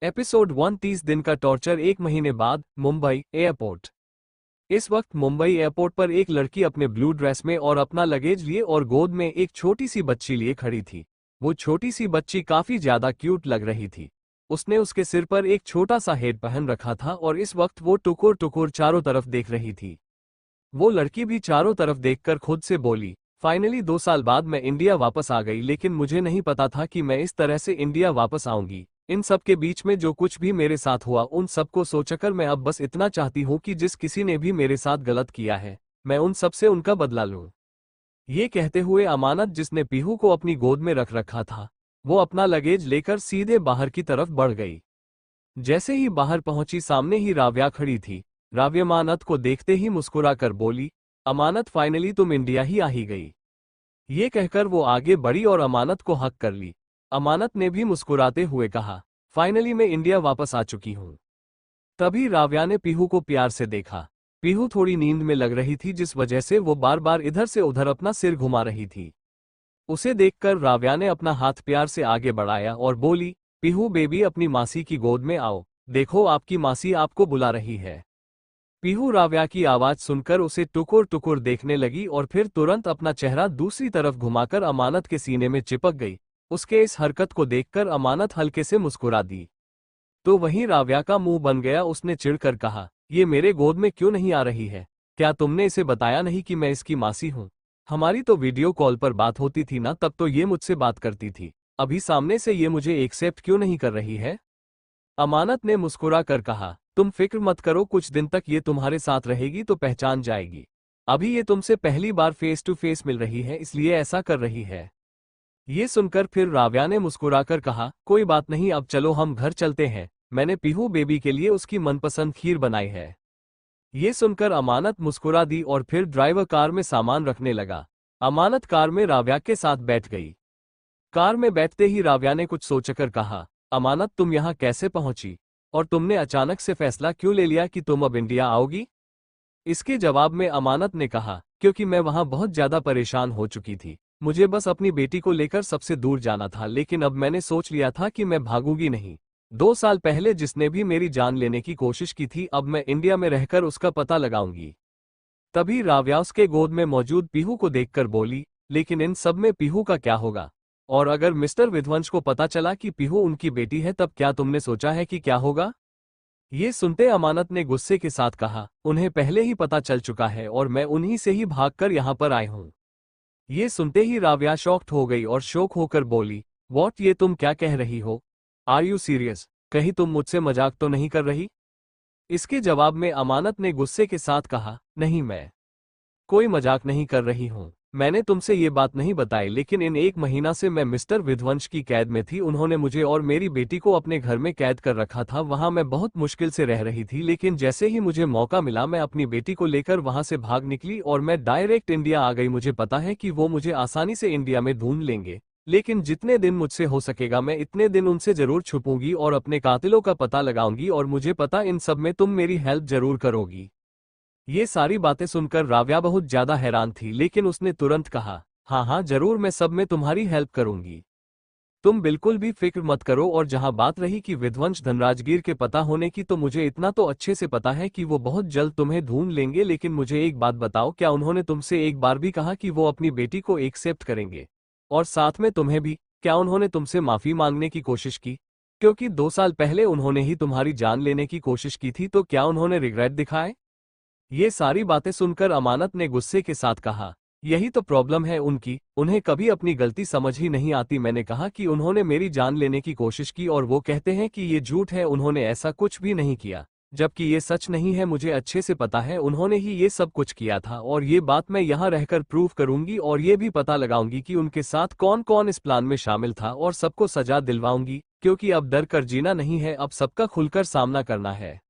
Episode 1 30 दिन का torture. एक महीने बाद मुंबई एयरपोर्ट। इस वक्त मुंबई एयरपोर्ट पर एक लड़की अपने ब्लू ड्रेस में और अपना लगेज लिए और गोद में एक छोटी सी बच्ची लिए खड़ी थी। वो छोटी सी बच्ची काफी ज्यादा क्यूट लग रही थी। उसने उसके सिर पर एक छोटा सा हेड पहन रखा था और इस वक्त वो टुकुर टुकुर चारों तरफ देख रही थी। वो लड़की भी चारों तरफ देखकर खुद से बोली, फाइनली 2 साल बाद मैं इंडिया वापस आ गई, लेकिन मुझे नहीं पता था कि मैं इस तरह से इंडिया वापस आऊंगी। इन सब के बीच में जो कुछ भी मेरे साथ हुआ उन सबको सोचकर मैं अब बस इतना चाहती हूँ कि जिस किसी ने भी मेरे साथ गलत किया है मैं उन सब से उनका बदला लूं। ये कहते हुए अमानत, जिसने पीहू को अपनी गोद में रख रखा था, वो अपना लगेज लेकर सीधे बाहर की तरफ बढ़ गई। जैसे ही बाहर पहुंची सामने ही राव्या खड़ी थी। राव्या अमानत को देखते ही मुस्कुरा कर बोली, अमानत फाइनली तुम इंडिया ही आ ही गई। ये कहकर वो आगे बढ़ी और अमानत को हक कर ली। अमानत ने भी मुस्कुराते हुए कहा, फाइनली मैं इंडिया वापस आ चुकी हूं। तभी राव्या ने पीहू को प्यार से देखा। पीहू थोड़ी नींद में लग रही थी, जिस वजह से वो बार बार इधर से उधर अपना सिर घुमा रही थी। उसे देखकर राव्या ने अपना हाथ प्यार से आगे बढ़ाया और बोली, पीहू बेबी अपनी मासी की गोद में आओ, देखो आपकी मासी आपको बुला रही है। पीहू राव्या की आवाज सुनकर उसे टुकुर टुकुर देखने लगी और फिर तुरंत अपना चेहरा दूसरी तरफ घुमाकर अमानत के सीने में चिपक गई। उसके इस हरकत को देखकर अमानत हल्के से मुस्कुरा दी। तो वहीं राव्या का मुंह बन गया। उसने चिढ़कर कहा, ये मेरे गोद में क्यों नहीं आ रही है? क्या तुमने इसे बताया नहीं कि मैं इसकी मासी हूं? हमारी तो वीडियो कॉल पर बात होती थी ना, तब तो ये मुझसे बात करती थी। अभी सामने से ये मुझे एक्सेप्ट क्यों नहीं कर रही है? अमानत ने मुस्कुरा कर कहा, तुम फिक्र मत करो, कुछ दिन तक ये तुम्हारे साथ रहेगी तो पहचान जाएगी। अभी ये तुमसे पहली बार फेस टू फेस मिल रही है, इसलिए ऐसा कर रही है। ये सुनकर फिर राव्या ने मुस्कुराकर कहा, कोई बात नहीं, अब चलो हम घर चलते हैं। मैंने पीहू बेबी के लिए उसकी मनपसंद खीर बनाई है। ये सुनकर अमानत मुस्कुरा दी और फिर ड्राइवर कार में सामान रखने लगा। अमानत कार में राव्या के साथ बैठ गई। कार में बैठते ही राव्या ने कुछ सोचकर कहा, अमानत तुम यहाँ कैसे पहुंची? और तुमने अचानक से फैसला क्यों ले लिया कि तुम अब इंडिया आओगी? इसके जवाब में अमानत ने कहा, क्योंकि मैं वहां बहुत ज्यादा परेशान हो चुकी थी। मुझे बस अपनी बेटी को लेकर सबसे दूर जाना था, लेकिन अब मैंने सोच लिया था कि मैं भागूंगी नहीं। 2 साल पहले जिसने भी मेरी जान लेने की कोशिश की थी, अब मैं इंडिया में रहकर उसका पता लगाऊंगी। तभी राव्या उसके गोद में मौजूद पीहू को देखकर बोली, लेकिन इन सब में पीहू का क्या होगा? और अगर मिस्टर विध्वंस को पता चला कि पीहू उनकी बेटी है, तब क्या तुमने सोचा है कि क्या होगा? ये सुनते अमानत ने गुस्से के साथ कहा, उन्हें पहले ही पता चल चुका है और मैं उन्हीं से ही भागकर यहाँ पर आई हूँ। ये सुनते ही राव्या शॉक्ड हो गई और शौक होकर बोली, वॉट, ये तुम क्या कह रही हो? Are you serious? कहीं तुम मुझसे मजाक तो नहीं कर रही? इसके जवाब में अमानत ने गुस्से के साथ कहा, नहीं, मैं कोई मजाक नहीं कर रही हूँ। मैंने तुमसे ये बात नहीं बताई, लेकिन इन 1 महीना से मैं मिस्टर विध्वंस की कैद में थी। उन्होंने मुझे और मेरी बेटी को अपने घर में कैद कर रखा था। वहां मैं बहुत मुश्किल से रह रही थी, लेकिन जैसे ही मुझे मौका मिला मैं अपनी बेटी को लेकर वहां से भाग निकली और मैं डायरेक्ट इंडिया आ गई। मुझे पता है कि वो मुझे आसानी से इंडिया में ढूंढ लेंगे, लेकिन जितने दिन मुझसे हो सकेगा मैं इतने दिन उनसे जरूर छुपूंगी और अपने कातिलों का पता लगाऊंगी, और मुझे पता इन सब में तुम मेरी हेल्प जरूर करोगी। ये सारी बातें सुनकर राव्या बहुत ज्यादा हैरान थी, लेकिन उसने तुरंत कहा, हाँ हाँ जरूर, मैं सब में तुम्हारी हेल्प करूंगी। तुम बिल्कुल भी फिक्र मत करो। और जहां बात रही कि विध्वंस धनराजगीर के पता होने की, तो मुझे इतना तो अच्छे से पता है कि वो बहुत जल्द तुम्हें ढूंढ लेंगे। लेकिन मुझे एक बात बताओ, क्या उन्होंने तुमसे एक बार भी कहा कि वो अपनी बेटी को एक्सेप्ट करेंगे? और साथ में तुम्हें भी, क्या उन्होंने तुमसे माफी मांगने की कोशिश की? क्योंकि 2 साल पहले उन्होंने ही तुम्हारी जान लेने की कोशिश की थी, तो क्या उन्होंने रिग्रेट दिखाए? ये सारी बातें सुनकर अमानत ने गुस्से के साथ कहा, यही तो प्रॉब्लम है उनकी, उन्हें कभी अपनी गलती समझ ही नहीं आती। मैंने कहा कि उन्होंने मेरी जान लेने की कोशिश की और वो कहते हैं कि ये झूठ है, उन्होंने ऐसा कुछ भी नहीं किया, जबकि ये सच नहीं है। मुझे अच्छे से पता है उन्होंने ही ये सब कुछ किया था, और ये बात मैं यहाँ रहकर प्रूव करूंगी और ये भी पता लगाऊंगी कि उनके साथ कौन कौन इस प्लान में शामिल था, और सबको सजा दिलवाऊंगी। क्योंकि अब डर कर जीना नहीं है, अब सबका खुलकर सामना करना है।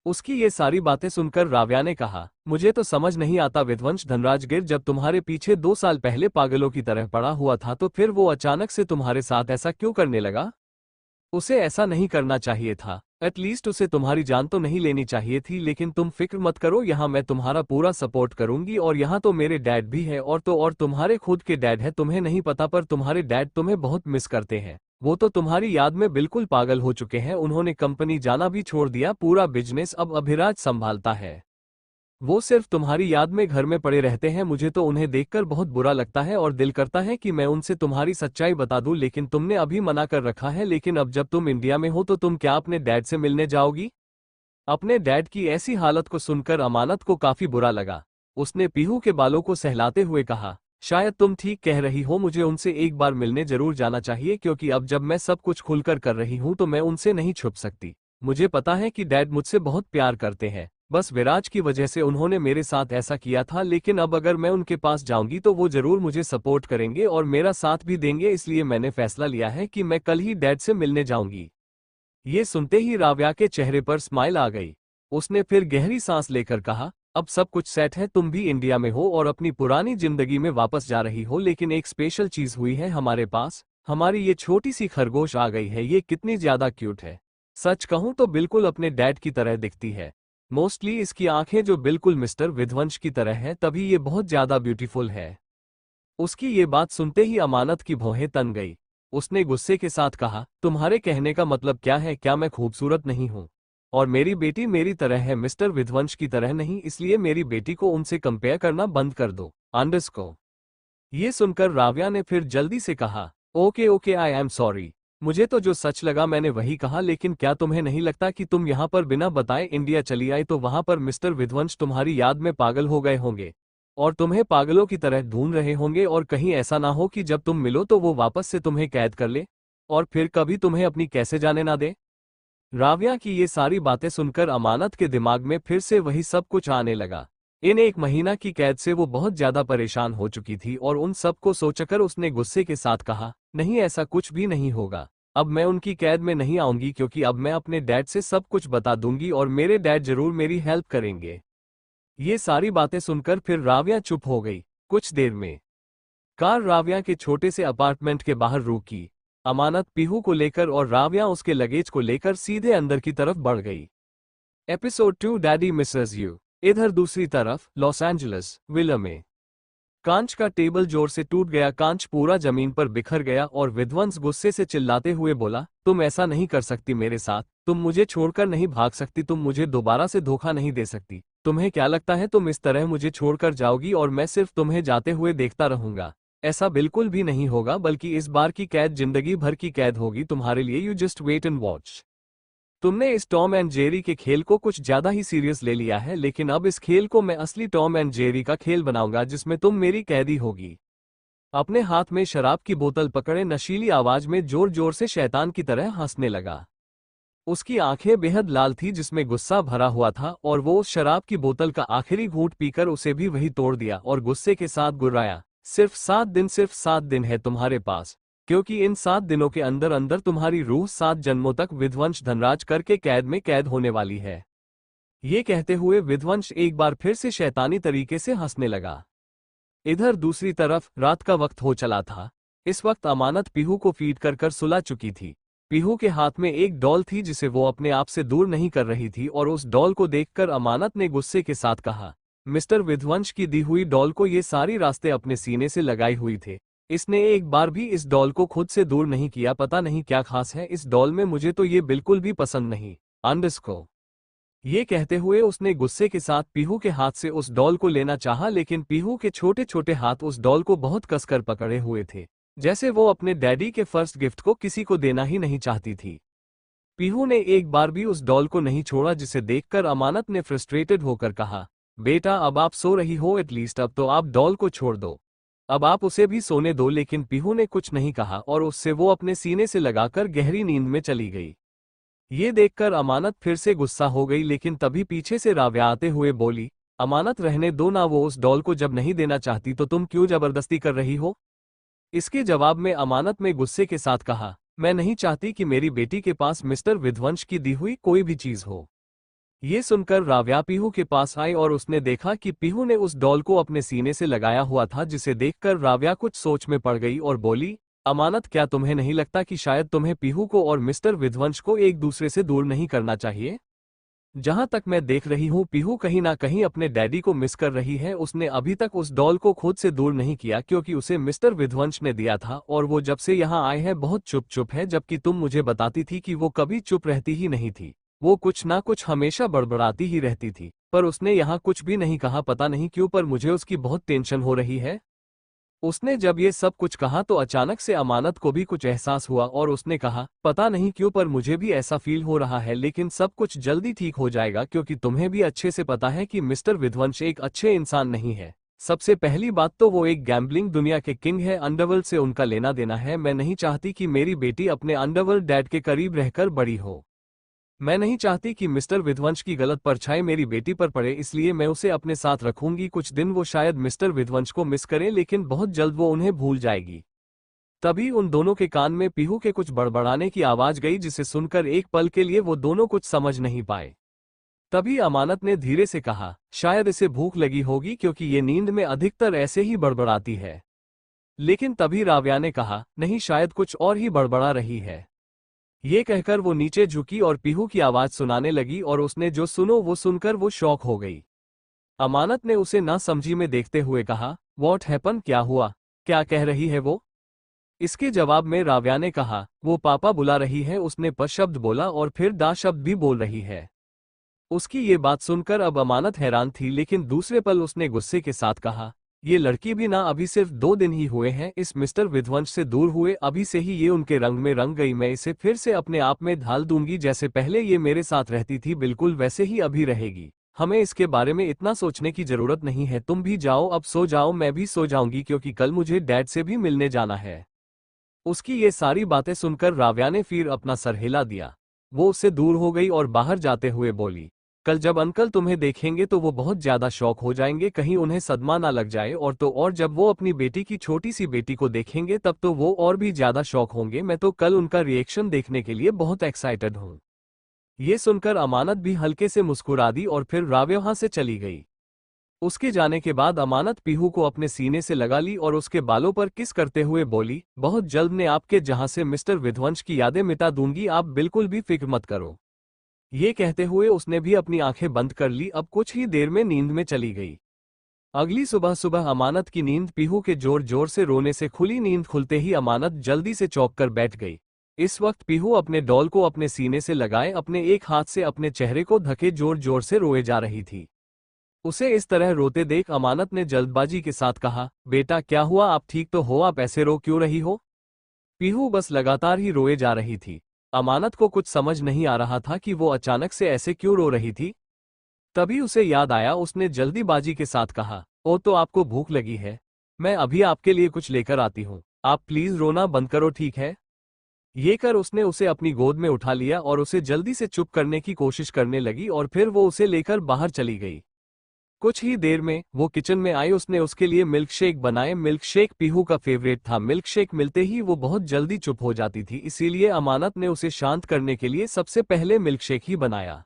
उसकी ये सारी बातें सुनकर राव्या ने कहा, मुझे तो समझ नहीं आता विध्वंस धनराजगीर जब तुम्हारे पीछे 2 साल पहले पागलों की तरह पड़ा हुआ था, तो फिर वो अचानक से तुम्हारे साथ ऐसा क्यों करने लगा? उसे ऐसा नहीं करना चाहिए था। एटलीस्ट उसे तुम्हारी जान तो नहीं लेनी चाहिए थी, लेकिन तुम फिक्र मत करो, यहाँ मैं तुम्हारा पूरा सपोर्ट करूंगी और यहाँ तो मेरे डैड भी है और तुम्हारे खुद के डैड है। तुम्हें नहीं पता पर तुम्हारे डैड तुम्हें बहुत मिस करते हैं। वो तो तुम्हारी याद में बिल्कुल पागल हो चुके हैं। उन्होंने कंपनी जाना भी छोड़ दिया, पूरा बिजनेस अब अभिराज संभालता है। वो सिर्फ तुम्हारी याद में घर में पड़े रहते हैं। मुझे तो उन्हें देखकर बहुत बुरा लगता है और दिल करता है कि मैं उनसे तुम्हारी सच्चाई बता दूं, लेकिन तुमने अभी मना कर रखा है। लेकिन अब जब तुम इंडिया में हो तो तुम क्या अपने डैड से मिलने जाओगी? अपने डैड की ऐसी हालत को सुनकर अमानत को काफी बुरा लगा। उसने पीहू के बालों को सहलाते हुए कहा, शायद तुम ठीक कह रही हो, मुझे उनसे एक बार मिलने जरूर जाना चाहिए, क्योंकि अब जब मैं सब कुछ खुलकर कर रही हूं तो मैं उनसे नहीं छुप सकती। मुझे पता है कि डैड मुझसे बहुत प्यार करते हैं, बस विराज की वजह से उन्होंने मेरे साथ ऐसा किया था। लेकिन अब अगर मैं उनके पास जाऊंगी तो वो जरूर मुझे सपोर्ट करेंगे और मेरा साथ भी देंगे, इसलिए मैंने फैसला लिया है कि मैं कल ही डैड से मिलने जाऊंगी। ये सुनते ही राव्या के चेहरे पर स्माइल आ गई। उसने फिर गहरी सांस लेकर कहा, अब सब कुछ सेट है, तुम भी इंडिया में हो और अपनी पुरानी जिंदगी में वापस जा रही हो, लेकिन एक स्पेशल चीज हुई है हमारे पास। हमारी ये छोटी सी खरगोश आ गई है। ये कितनी ज्यादा क्यूट है, सच कहूं तो बिल्कुल अपने डैड की तरह दिखती है। मोस्टली इसकी आंखें जो बिल्कुल मिस्टर विध्वंस की तरह है, तभी ये बहुत ज्यादा ब्यूटीफुल है। उसकी ये बात सुनते ही अमानत की भौहें तन गई। उसने गुस्से के साथ कहा, तुम्हारे कहने का मतलब क्या है? क्या मैं खूबसूरत नहीं हूं? और मेरी बेटी मेरी तरह है, मिस्टर विध्वंस की तरह नहीं, इसलिए मेरी बेटी को उनसे कंपेयर करना बंद कर दो। आंडस को ये सुनकर राव्या ने फिर जल्दी से कहा, okay okay, I am sorry. मुझे तो जो सच लगा मैंने वही कहा, लेकिन क्या तुम्हें नहीं लगता कि तुम यहाँ पर बिना बताए इंडिया चली आई तो वहां पर मिस्टर विध्वंस तुम्हारी याद में पागल हो गए होंगे और तुम्हें पागलों की तरह ढूंढ रहे होंगे, और कहीं ऐसा ना हो कि जब तुम मिलो तो वो वापस से तुम्हें कैद कर ले और फिर कभी तुम्हें अपनी कैसे जाने ना दे? राव्या की ये सारी बातें सुनकर अमानत के दिमाग में फिर से वही सब कुछ आने लगा। इन 1 महीना की कैद से वो बहुत ज्यादा परेशान हो चुकी थी और उन सब को सोचकर उसने गुस्से के साथ कहा, नहीं, ऐसा कुछ भी नहीं होगा। अब मैं उनकी कैद में नहीं आऊंगी, क्योंकि अब मैं अपने डैड से सब कुछ बता दूंगी और मेरे डैड जरूर मेरी हेल्प करेंगे। ये सारी बातें सुनकर फिर राव्या चुप हो गई। कुछ देर में कार राव्या के छोटे से अपार्टमेंट के बाहर रुकी। अमानत पीहू को लेकर और राव्या उसके लगेज को लेकर सीधे अंदर की तरफ बढ़ गई। Episode 2, daddy Mrs you. इधर दूसरी तरफ लॉस एंजलिस विला में कांच का टेबल जोर से टूट गया। कांच पूरा जमीन पर बिखर गया और विध्वंस गुस्से से चिल्लाते हुए बोला, तुम ऐसा नहीं कर सकती मेरे साथ। तुम मुझे छोड़कर नहीं भाग सकती। तुम मुझे दोबारा से धोखा नहीं दे सकती। तुम्हें क्या लगता है तुम इस तरह मुझे छोड़कर जाओगी और मैं सिर्फ तुम्हें जाते हुए देखता रहूंगा? ऐसा बिल्कुल भी नहीं होगा, बल्कि इस बार की कैद जिंदगी भर की कैद होगी तुम्हारे लिए। You just wait and watch. तुमने इस टॉम एंड जेरी के खेल को कुछ ज्यादा ही सीरियस ले लिया है, लेकिन अब इस खेल को मैं असली टॉम एंड जेरी का खेल बनाऊंगा, जिसमें तुम मेरी कैदी होगी। अपने हाथ में शराब की बोतल पकड़े नशीली आवाज में जोर जोर से शैतान की तरह हंसने लगा। उसकी आंखें बेहद लाल थी, जिसमें गुस्सा भरा हुआ था, और वो उस शराब की बोतल का आखिरी घूंट पीकर उसे भी वही तोड़ दिया और गुस्से के साथ गुर्राया, सिर्फ 7 दिन है तुम्हारे पास, क्योंकि इन 7 दिनों के अंदर अंदर तुम्हारी रूह 7 जन्मों तक विध्वंस धनराज करके कैद में कैद होने वाली है। ये कहते हुए विध्वंस एक बार फिर से शैतानी तरीके से हंसने लगा। इधर दूसरी तरफ रात का वक्त हो चला था। इस वक्त अमानत पीहू को फीड कर कर सुला चुकी थी। पीहू के हाथ में एक डॉल थी जिसे वो अपने आप से दूर नहीं कर रही थी, और उस डॉल को देखकर अमानत ने गुस्से के साथ कहा, मिस्टर विध्वंस की दी हुई डॉल को ये सारी रास्ते अपने सीने से लगाई हुई थे। इसने एक बार भी इस डॉल को खुद से दूर नहीं किया। पता नहीं क्या खास है इस डॉल में, मुझे तो ये बिल्कुल भी पसंद नहीं। अंडस को ये कहते हुए उसने गुस्से के साथ पीहू के हाथ से उस डॉल को लेना चाहा, लेकिन पीहू के छोटे छोटे हाथ उस डॉल को बहुत कसकर पकड़े हुए थे, जैसे वो अपने डैडी के फर्स्ट गिफ्ट को किसी को देना ही नहीं चाहती थी। पीहू ने एक बार भी उस डॉल को नहीं छोड़ा, जिसे देखकर अमानत ने फ्रस्ट्रेटेड होकर कहा, बेटा अब आप सो रही हो, एटलीस्ट अब तो आप डॉल को छोड़ दो, अब आप उसे भी सोने दो। लेकिन पीहू ने कुछ नहीं कहा और उससे वो अपने सीने से लगाकर गहरी नींद में चली गई। ये देखकर अमानत फिर से गुस्सा हो गई, लेकिन तभी पीछे से राव्या आते हुए बोली, अमानत रहने दो ना, वो उस डॉल को जब नहीं देना चाहती तो तुम क्यों जबरदस्ती कर रही हो? इसके जवाब में अमानत में गुस्से के साथ कहा, मैं नहीं चाहती कि मेरी बेटी के पास मिस्टर विध्वंस की दी हुई कोई भी चीज हो। ये सुनकर राव्या पीहू के पास आई और उसने देखा कि पीहू ने उस डॉल को अपने सीने से लगाया हुआ था, जिसे देखकर राव्या कुछ सोच में पड़ गई और बोली, अमानत, क्या तुम्हें नहीं लगता कि शायद तुम्हें पीहू को और मिस्टर विध्वंस को एक दूसरे से दूर नहीं करना चाहिए? जहां तक मैं देख रही हूं पीहू कहीं ना कहीं अपने डैडी को मिस कर रही है। उसने अभी तक उस डॉल को खुद से दूर नहीं किया क्योंकि उसे मिस्टर विध्वंस ने दिया था और वो जब से यहाँ आए हैं बहुत चुप चुप है, जबकि तुम मुझे बताती थी कि वो कभी चुप रहती ही नहीं थी। वो कुछ ना कुछ हमेशा बड़बड़ाती ही रहती थी, पर उसने यहाँ कुछ भी नहीं कहा। पता नहीं क्यों, पर मुझे उसकी बहुत टेंशन हो रही है। उसने जब ये सब कुछ कहा तो अचानक से अमानत को भी कुछ एहसास हुआ और उसने कहा, पता नहीं क्यों पर मुझे भी ऐसा फील हो रहा है, लेकिन सब कुछ जल्दी ठीक हो जाएगा क्योंकि तुम्हें भी अच्छे से पता है कि मिस्टर विध्वंस एक अच्छे इंसान नहीं है। सबसे पहली बात तो वो एक गैम्बलिंग दुनिया के किंग है, अंडरवर्ल्ड से उनका लेना देना है। मैं नहीं चाहती कि मेरी बेटी अपने अंडरवर्ल्ड डैड के करीब रहकर बड़ी हो। मैं नहीं चाहती कि मिस्टर विध्वंस की गलत परछाई मेरी बेटी पर पड़े, इसलिए मैं उसे अपने साथ रखूंगी। कुछ दिन वो शायद मिस्टर विध्वंस को मिस करे, लेकिन बहुत जल्द वो उन्हें भूल जाएगी। तभी उन दोनों के कान में पीहू के कुछ बड़बड़ाने की आवाज गई, जिसे सुनकर एक पल के लिए वो दोनों कुछ समझ नहीं पाए। तभी अमानत ने धीरे से कहा, शायद इसे भूख लगी होगी क्योंकि ये नींद में अधिकतर ऐसे ही बड़बड़ाती है। लेकिन तभी राव्या ने कहा, नहीं, शायद कुछ और ही बड़बड़ा रही है। ये कहकर वो नीचे झुकी और पीहू की आवाज सुनाने लगी और उसने जो सुनो वो सुनकर वो शॉक हो गई। अमानत ने उसे ना समझी में देखते हुए कहा, व्हाट हैपन, क्या हुआ, क्या कह रही है वो? इसके जवाब में राव्या ने कहा, वो पापा बुला रही है। उसने प शब्द बोला और फिर दा शब्द भी बोल रही है। उसकी ये बात सुनकर अब अमानत हैरान थी, लेकिन दूसरे पल उसने गुस्से के साथ कहा, ये लड़की भी ना अभी सिर्फ 2 दिन ही हुए हैं इस मिस्टर विध्वंस से दूर हुए, अभी से ही ये उनके रंग में रंग गई। मैं इसे फिर से अपने आप में ढाल दूंगी, जैसे पहले ये मेरे साथ रहती थी बिल्कुल वैसे ही अभी रहेगी। हमें इसके बारे में इतना सोचने की जरूरत नहीं है। तुम भी जाओ, अब सो जाओ, मैं भी सो जाऊंगी क्योंकि कल मुझे डैड से भी मिलने जाना है। उसकी ये सारी बातें सुनकर राव्या ने फिर अपना सर हिला दिया। वो उससे दूर हो गई और बाहर जाते हुए बोली, कल जब अंकल तुम्हें देखेंगे तो वो बहुत ज्यादा शॉक हो जाएंगे, कहीं उन्हें सदमा ना लग जाए। और जब वो अपनी बेटी की छोटी सी बेटी को देखेंगे तब तो वो और भी ज्यादा शॉक होंगे। मैं तो कल उनका रिएक्शन देखने के लिए बहुत एक्साइटेड हूँ। ये सुनकर अमानत भी हल्के से मुस्कुरा दी और फिर राव्या वहां से चली गई। उसके जाने के बाद अमानत पीहू को अपने सीने से लगा ली और उसके बालों पर किस करते हुए बोली, बहुत जल्द मैं आपके जहां से मिस्टर विध्वंस की यादें मिटा दूंगी, आप बिल्कुल भी फिक्र मत करो। ये कहते हुए उसने भी अपनी आंखें बंद कर ली। अब कुछ ही देर में नींद में चली गई। अगली सुबह सुबह अमानत की नींद पीहू के जोर जोर से रोने से खुली। नींद खुलते ही अमानत जल्दी से चौंक कर बैठ गई। इस वक्त पीहू अपने डॉल को अपने सीने से लगाए अपने एक हाथ से अपने चेहरे को ढके जोर जोर से रोए जा रही थी। उसे इस तरह रोते देख अमानत ने जल्दबाजी के साथ कहा, बेटा क्या हुआ, आप ठीक तो हो, आप ऐसे रो क्यों रही हो? पीहू बस लगातार ही रोए जा रही थी। अमानत को कुछ समझ नहीं आ रहा था कि वो अचानक से ऐसे क्यों रो रही थी। तभी उसे याद आया। उसने जल्दीबाजी के साथ कहा, ओ तो आपको भूख लगी है, मैं अभी आपके लिए कुछ लेकर आती हूँ, आप प्लीज रोना बंद करो, ठीक है? ये कर उसने उसे अपनी गोद में उठा लिया और उसे जल्दी से चुप करने की कोशिश करने लगी और फिर वो उसे लेकर बाहर चली गई। कुछ ही देर में वो किचन में आई। उसने उसके लिए मिल्क शेक बनाए। मिल्क शेक पीहू का फेवरेट था। मिल्क शेक मिलते ही वो बहुत जल्दी चुप हो जाती थी, इसीलिए अमानत ने उसे शांत करने के लिए सबसे पहले मिल्क शेक ही बनाया।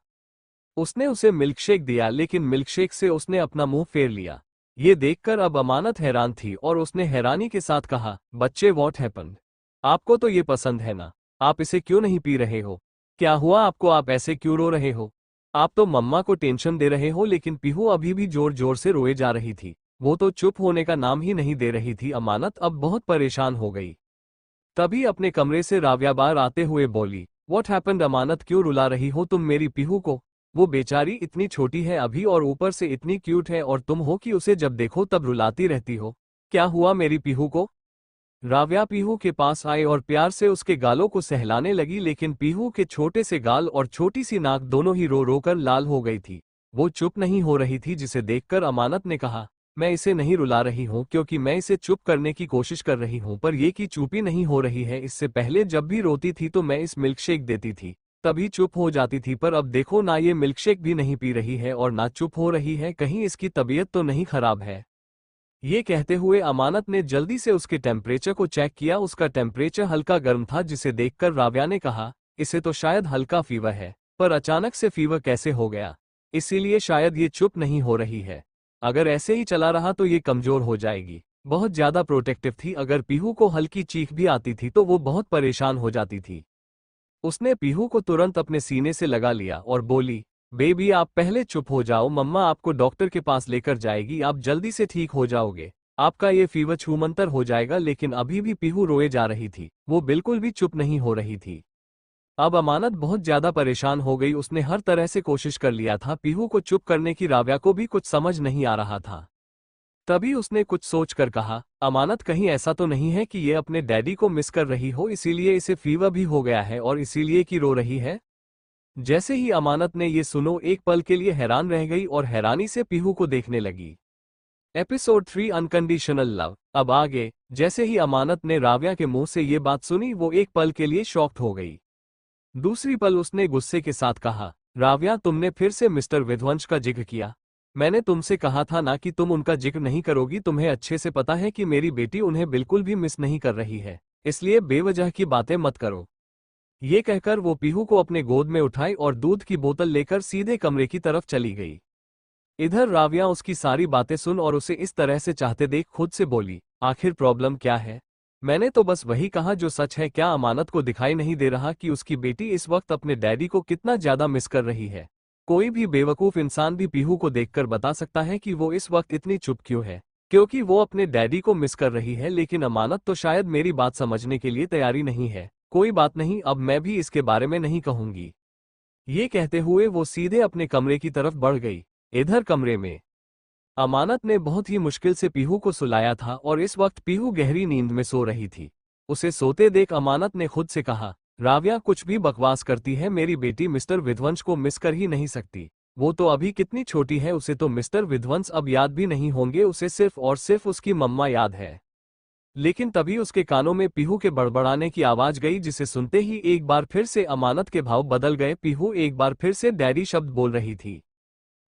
उसने उसे मिल्क शेक दिया, लेकिन मिल्क शेक से उसने अपना मुंह फेर लिया। ये देखकर अब अमानत हैरान थी और उसने हैरानी के साथ कहा, बच्चे व्हाट हैपेंड? आपको तो ये पसंद है ना, आप इसे क्यों नहीं पी रहे हो? क्या हुआ आपको, आप ऐसे क्यों रो रहे हो? आप तो मम्मा को टेंशन दे रहे हो। लेकिन पीहू अभी भी जोर जोर से रोए जा रही थी। वो तो चुप होने का नाम ही नहीं दे रही थी। अमानत अब बहुत परेशान हो गई। तभी अपने कमरे से राव्या बाहर आते हुए बोली, व्हाट हैपेंड अमानत, क्यों रुला रही हो तुम मेरी पीहू को? वो बेचारी इतनी छोटी है अभी और ऊपर से इतनी क्यूट है, और तुम हो कि उसे जब देखो तब रुलाती रहती हो। क्या हुआ मेरी पीहू को? राव्या पीहू के पास आई और प्यार से उसके गालों को सहलाने लगी, लेकिन पीहू के छोटे से गाल और छोटी सी नाक दोनों ही रो रो कर लाल हो गई थी। वो चुप नहीं हो रही थी, जिसे देखकर अमानत ने कहा, मैं इसे नहीं रुला रही हूँ क्योंकि मैं इसे चुप करने की कोशिश कर रही हूँ, पर ये कि चुप ही नहीं हो रही है। इससे पहले जब भी रोती थी तो मैं इस मिल्कशेक देती थी, तभी चुप हो जाती थी, पर अब देखो ना, ये मिल्कशेक भी नहीं पी रही है और ना चुप हो रही है। कहीं इसकी तबीयत तो नहीं खराब है? ये कहते हुए अमानत ने जल्दी से उसके टेम्परेचर को चेक किया। उसका टेम्परेचर हल्का गर्म था, जिसे देखकर राव्या ने कहा, इसे तो शायद हल्का फीवर है, पर अचानक से फीवर कैसे हो गया? इसीलिए शायद ये चुप नहीं हो रही है। अगर ऐसे ही चला रहा तो ये कमजोर हो जाएगी। बहुत ज्यादा प्रोटेक्टिव थी। अगर पीहू को हल्की चीख भी आती थी तो वो बहुत परेशान हो जाती थी। उसने पीहू को तुरंत अपने सीने से लगा लिया और बोली, बेबी आप पहले चुप हो जाओ, मम्मा आपको डॉक्टर के पास लेकर जाएगी, आप जल्दी से ठीक हो जाओगे, आपका ये फीवर छूमंतर हो जाएगा। लेकिन अभी भी पीहू रोए जा रही थी, वो बिल्कुल भी चुप नहीं हो रही थी। अब अमानत बहुत ज्यादा परेशान हो गई। उसने हर तरह से कोशिश कर लिया था पीहू को चुप करने की, राव्या को भी कुछ समझ नहीं आ रहा था। तभी उसने कुछ सोच कर कहा, अमानत कहीं ऐसा तो नहीं है कि ये अपने डैडी को मिस कर रही हो, इसीलिए इसे फीवर भी हो गया है और इसीलिए कि रो रही है। जैसे ही अमानत ने ये सुनो एक पल के लिए हैरान रह गई और हैरानी से पीहू को देखने लगी। Episode 3 unconditional love. अब आगे। जैसे ही अमानत ने राव्या के मुंह से ये बात सुनी वो एक पल के लिए शॉक्ड हो गई। दूसरी पल उसने गुस्से के साथ कहा, राव्या तुमने फिर से मिस्टर विध्वंस का जिक्र किया। मैंने तुमसे कहा था ना कि तुम उनका जिक्र नहीं करोगी। तुम्हें अच्छे से पता है कि मेरी बेटी उन्हें बिल्कुल भी मिस नहीं कर रही है, इसलिए बेवजह की बातें मत करो। ये कहकर वो पीहू को अपने गोद में उठाई और दूध की बोतल लेकर सीधे कमरे की तरफ चली गई। इधर राव्या उसकी सारी बातें सुन और उसे इस तरह से चाहते देख खुद से बोली, आखिर प्रॉब्लम क्या है? मैंने तो बस वही कहा जो सच है। क्या अमानत को दिखाई नहीं दे रहा कि उसकी बेटी इस वक्त अपने डैडी को कितना ज्यादा मिस कर रही है? कोई भी बेवकूफ इंसान भी पीहू को देखकर बता सकता है कि वो इस वक्त इतनी चुप क्यों है, क्योंकि वो अपने डैडी को मिस कर रही है। लेकिन अमानत तो शायद मेरी बात समझने के लिए तैयारी नहीं है। कोई बात नहीं, अब मैं भी इसके बारे में नहीं कहूंगी। ये कहते हुए वो सीधे अपने कमरे की तरफ बढ़ गई। इधर कमरे में अमानत ने बहुत ही मुश्किल से पीहू को सुलाया था और इस वक्त पीहू गहरी नींद में सो रही थी। उसे सोते देख अमानत ने खुद से कहा, राव्या कुछ भी बकवास करती है, मेरी बेटी मिस्टर विध्वंस को मिस कर ही नहीं सकती। वो तो अभी कितनी छोटी है, उसे तो मिस्टर विध्वंस अब याद भी नहीं होंगे, उसे सिर्फ और सिर्फ उसकी मम्मा याद है। लेकिन तभी उसके कानों में पीहू के बड़बड़ाने की आवाज गई, जिसे सुनते ही एक बार फिर से अमानत के भाव बदल गए। पीहू एक बार फिर से डैडी शब्द बोल रही थी,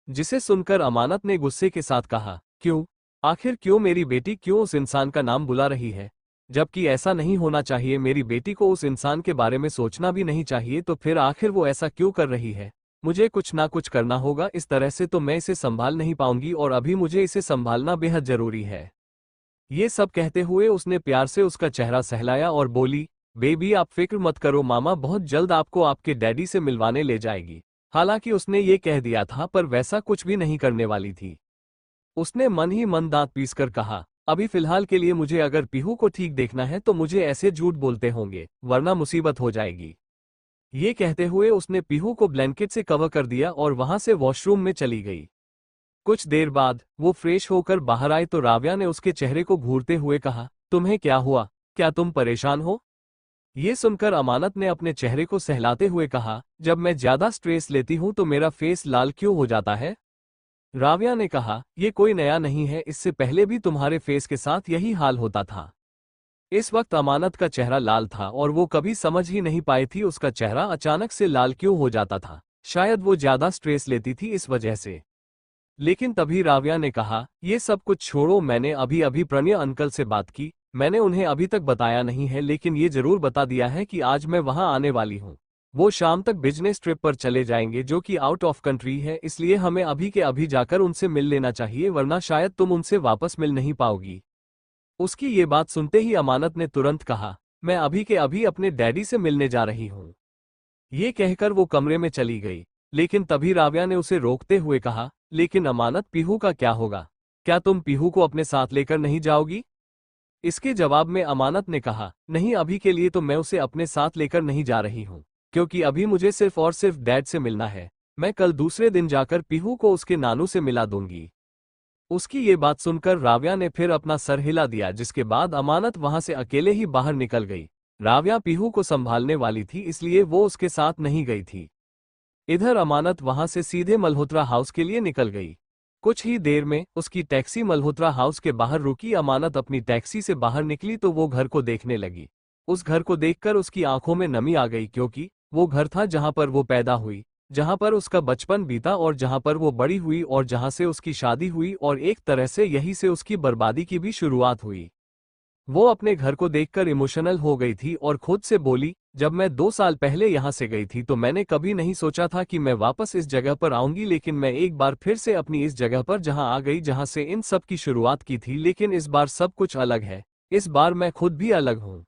जिसे सुनकर अमानत ने गुस्से के साथ कहा, क्यों? आखिर क्यों? मेरी बेटी क्यों उस इंसान का नाम बुला रही है? जबकि ऐसा नहीं होना चाहिए, मेरी बेटी को उस इंसान के बारे में सोचना भी नहीं चाहिए, तो फिर आखिर वो ऐसा क्यों कर रही है? मुझे कुछ ना कुछ करना होगा, इस तरह से तो मैं इसे संभाल नहीं पाऊंगी और अभी मुझे इसे संभालना बेहद जरूरी है। ये सब कहते हुए उसने प्यार से उसका चेहरा सहलाया और बोली, बेबी आप फिक्र मत करो, मामा बहुत जल्द आपको आपके डैडी से मिलवाने ले जाएगी। हालांकि उसने ये कह दिया था पर वैसा कुछ भी नहीं करने वाली थी। उसने मन ही मन दांत पीसकर कहा, अभी फिलहाल के लिए मुझे अगर पीहू को ठीक देखना है तो मुझे ऐसे झूठ बोलते होंगे, वरना मुसीबत हो जाएगी। ये कहते हुए उसने पीहू को ब्लैंकेट से कवर कर दिया और वहां से वॉशरूम में चली गई। कुछ देर बाद वो फ्रेश होकर बाहर आई तो राव्या ने उसके चेहरे को घूरते हुए कहा, तुम्हें क्या हुआ? क्या तुम परेशान हो? ये सुनकर अमानत ने अपने चेहरे को सहलाते हुए कहा, जब मैं ज्यादा स्ट्रेस लेती हूं तो मेरा फेस लाल क्यों हो जाता है? राव्या ने कहा, ये कोई नया नहीं है, इससे पहले भी तुम्हारे फेस के साथ यही हाल होता था। इस वक्त अमानत का चेहरा लाल था और वो कभी समझ ही नहीं पाई थी उसका चेहरा अचानक से लाल क्यों हो जाता था। शायद वो ज्यादा स्ट्रेस लेती थी इस वजह से। लेकिन तभी राव्या ने कहा, ये सब कुछ छोड़ो, मैंने अभी अभी प्रणय अंकल से बात की। मैंने उन्हें अभी तक बताया नहीं है, लेकिन ये जरूर बता दिया है कि आज मैं वहां आने वाली हूँ। वो शाम तक बिजनेस ट्रिप पर चले जाएंगे जो कि आउट ऑफ कंट्री है, इसलिए हमें अभी के अभी जाकर उनसे मिल लेना चाहिए, वरना शायद तुम उनसे वापस मिल नहीं पाओगी। उसकी ये बात सुनते ही अमानत ने तुरंत कहा, मैं अभी के अभी अपने डैडी से मिलने जा रही हूँ। ये कहकर वो कमरे में चली गई। लेकिन तभी राव्या ने उसे रोकते हुए कहा, लेकिन अमानत पीहू का क्या होगा? क्या तुम पीहू को अपने साथ लेकर नहीं जाओगी? इसके जवाब में अमानत ने कहा, नहीं अभी के लिए तो मैं उसे अपने साथ लेकर नहीं जा रही हूँ, क्योंकि अभी मुझे सिर्फ और सिर्फ डैड से मिलना है। मैं कल दूसरे दिन जाकर पीहू को उसके नानू से मिला दूंगी। उसकी ये बात सुनकर राव्या ने फिर अपना सर हिला दिया, जिसके बाद अमानत वहां से अकेले ही बाहर निकल गई। राव्या पीहू को संभालने वाली थी, इसलिए वो उसके साथ नहीं गई थी। इधर अमानत वहां से सीधे मल्होत्रा हाउस के लिए निकल गई। कुछ ही देर में उसकी टैक्सी मल्होत्रा हाउस के बाहर रुकी। अमानत अपनी टैक्सी से बाहर निकली तो वो घर को देखने लगी। उस घर को देखकर उसकी आंखों में नमी आ गई, क्योंकि वो घर था जहां पर वो पैदा हुई, जहां पर उसका बचपन बीता और जहां पर वो बड़ी हुई और जहां से उसकी शादी हुई, और एक तरह से यहीं से उसकी बर्बादी की भी शुरुआत हुई। वो अपने घर को देखकर इमोशनल हो गई थी और खुद से बोली, जब मैं 2 साल पहले यहाँ से गई थी तो मैंने कभी नहीं सोचा था कि मैं वापस इस जगह पर आऊंगी, लेकिन मैं एक बार फिर से अपनी इस जगह पर जहाँ आ गई जहाँ से इन सब की शुरुआत की थी, लेकिन इस बार सब कुछ अलग है। इस बार मैं खुद भी अलग हूँ।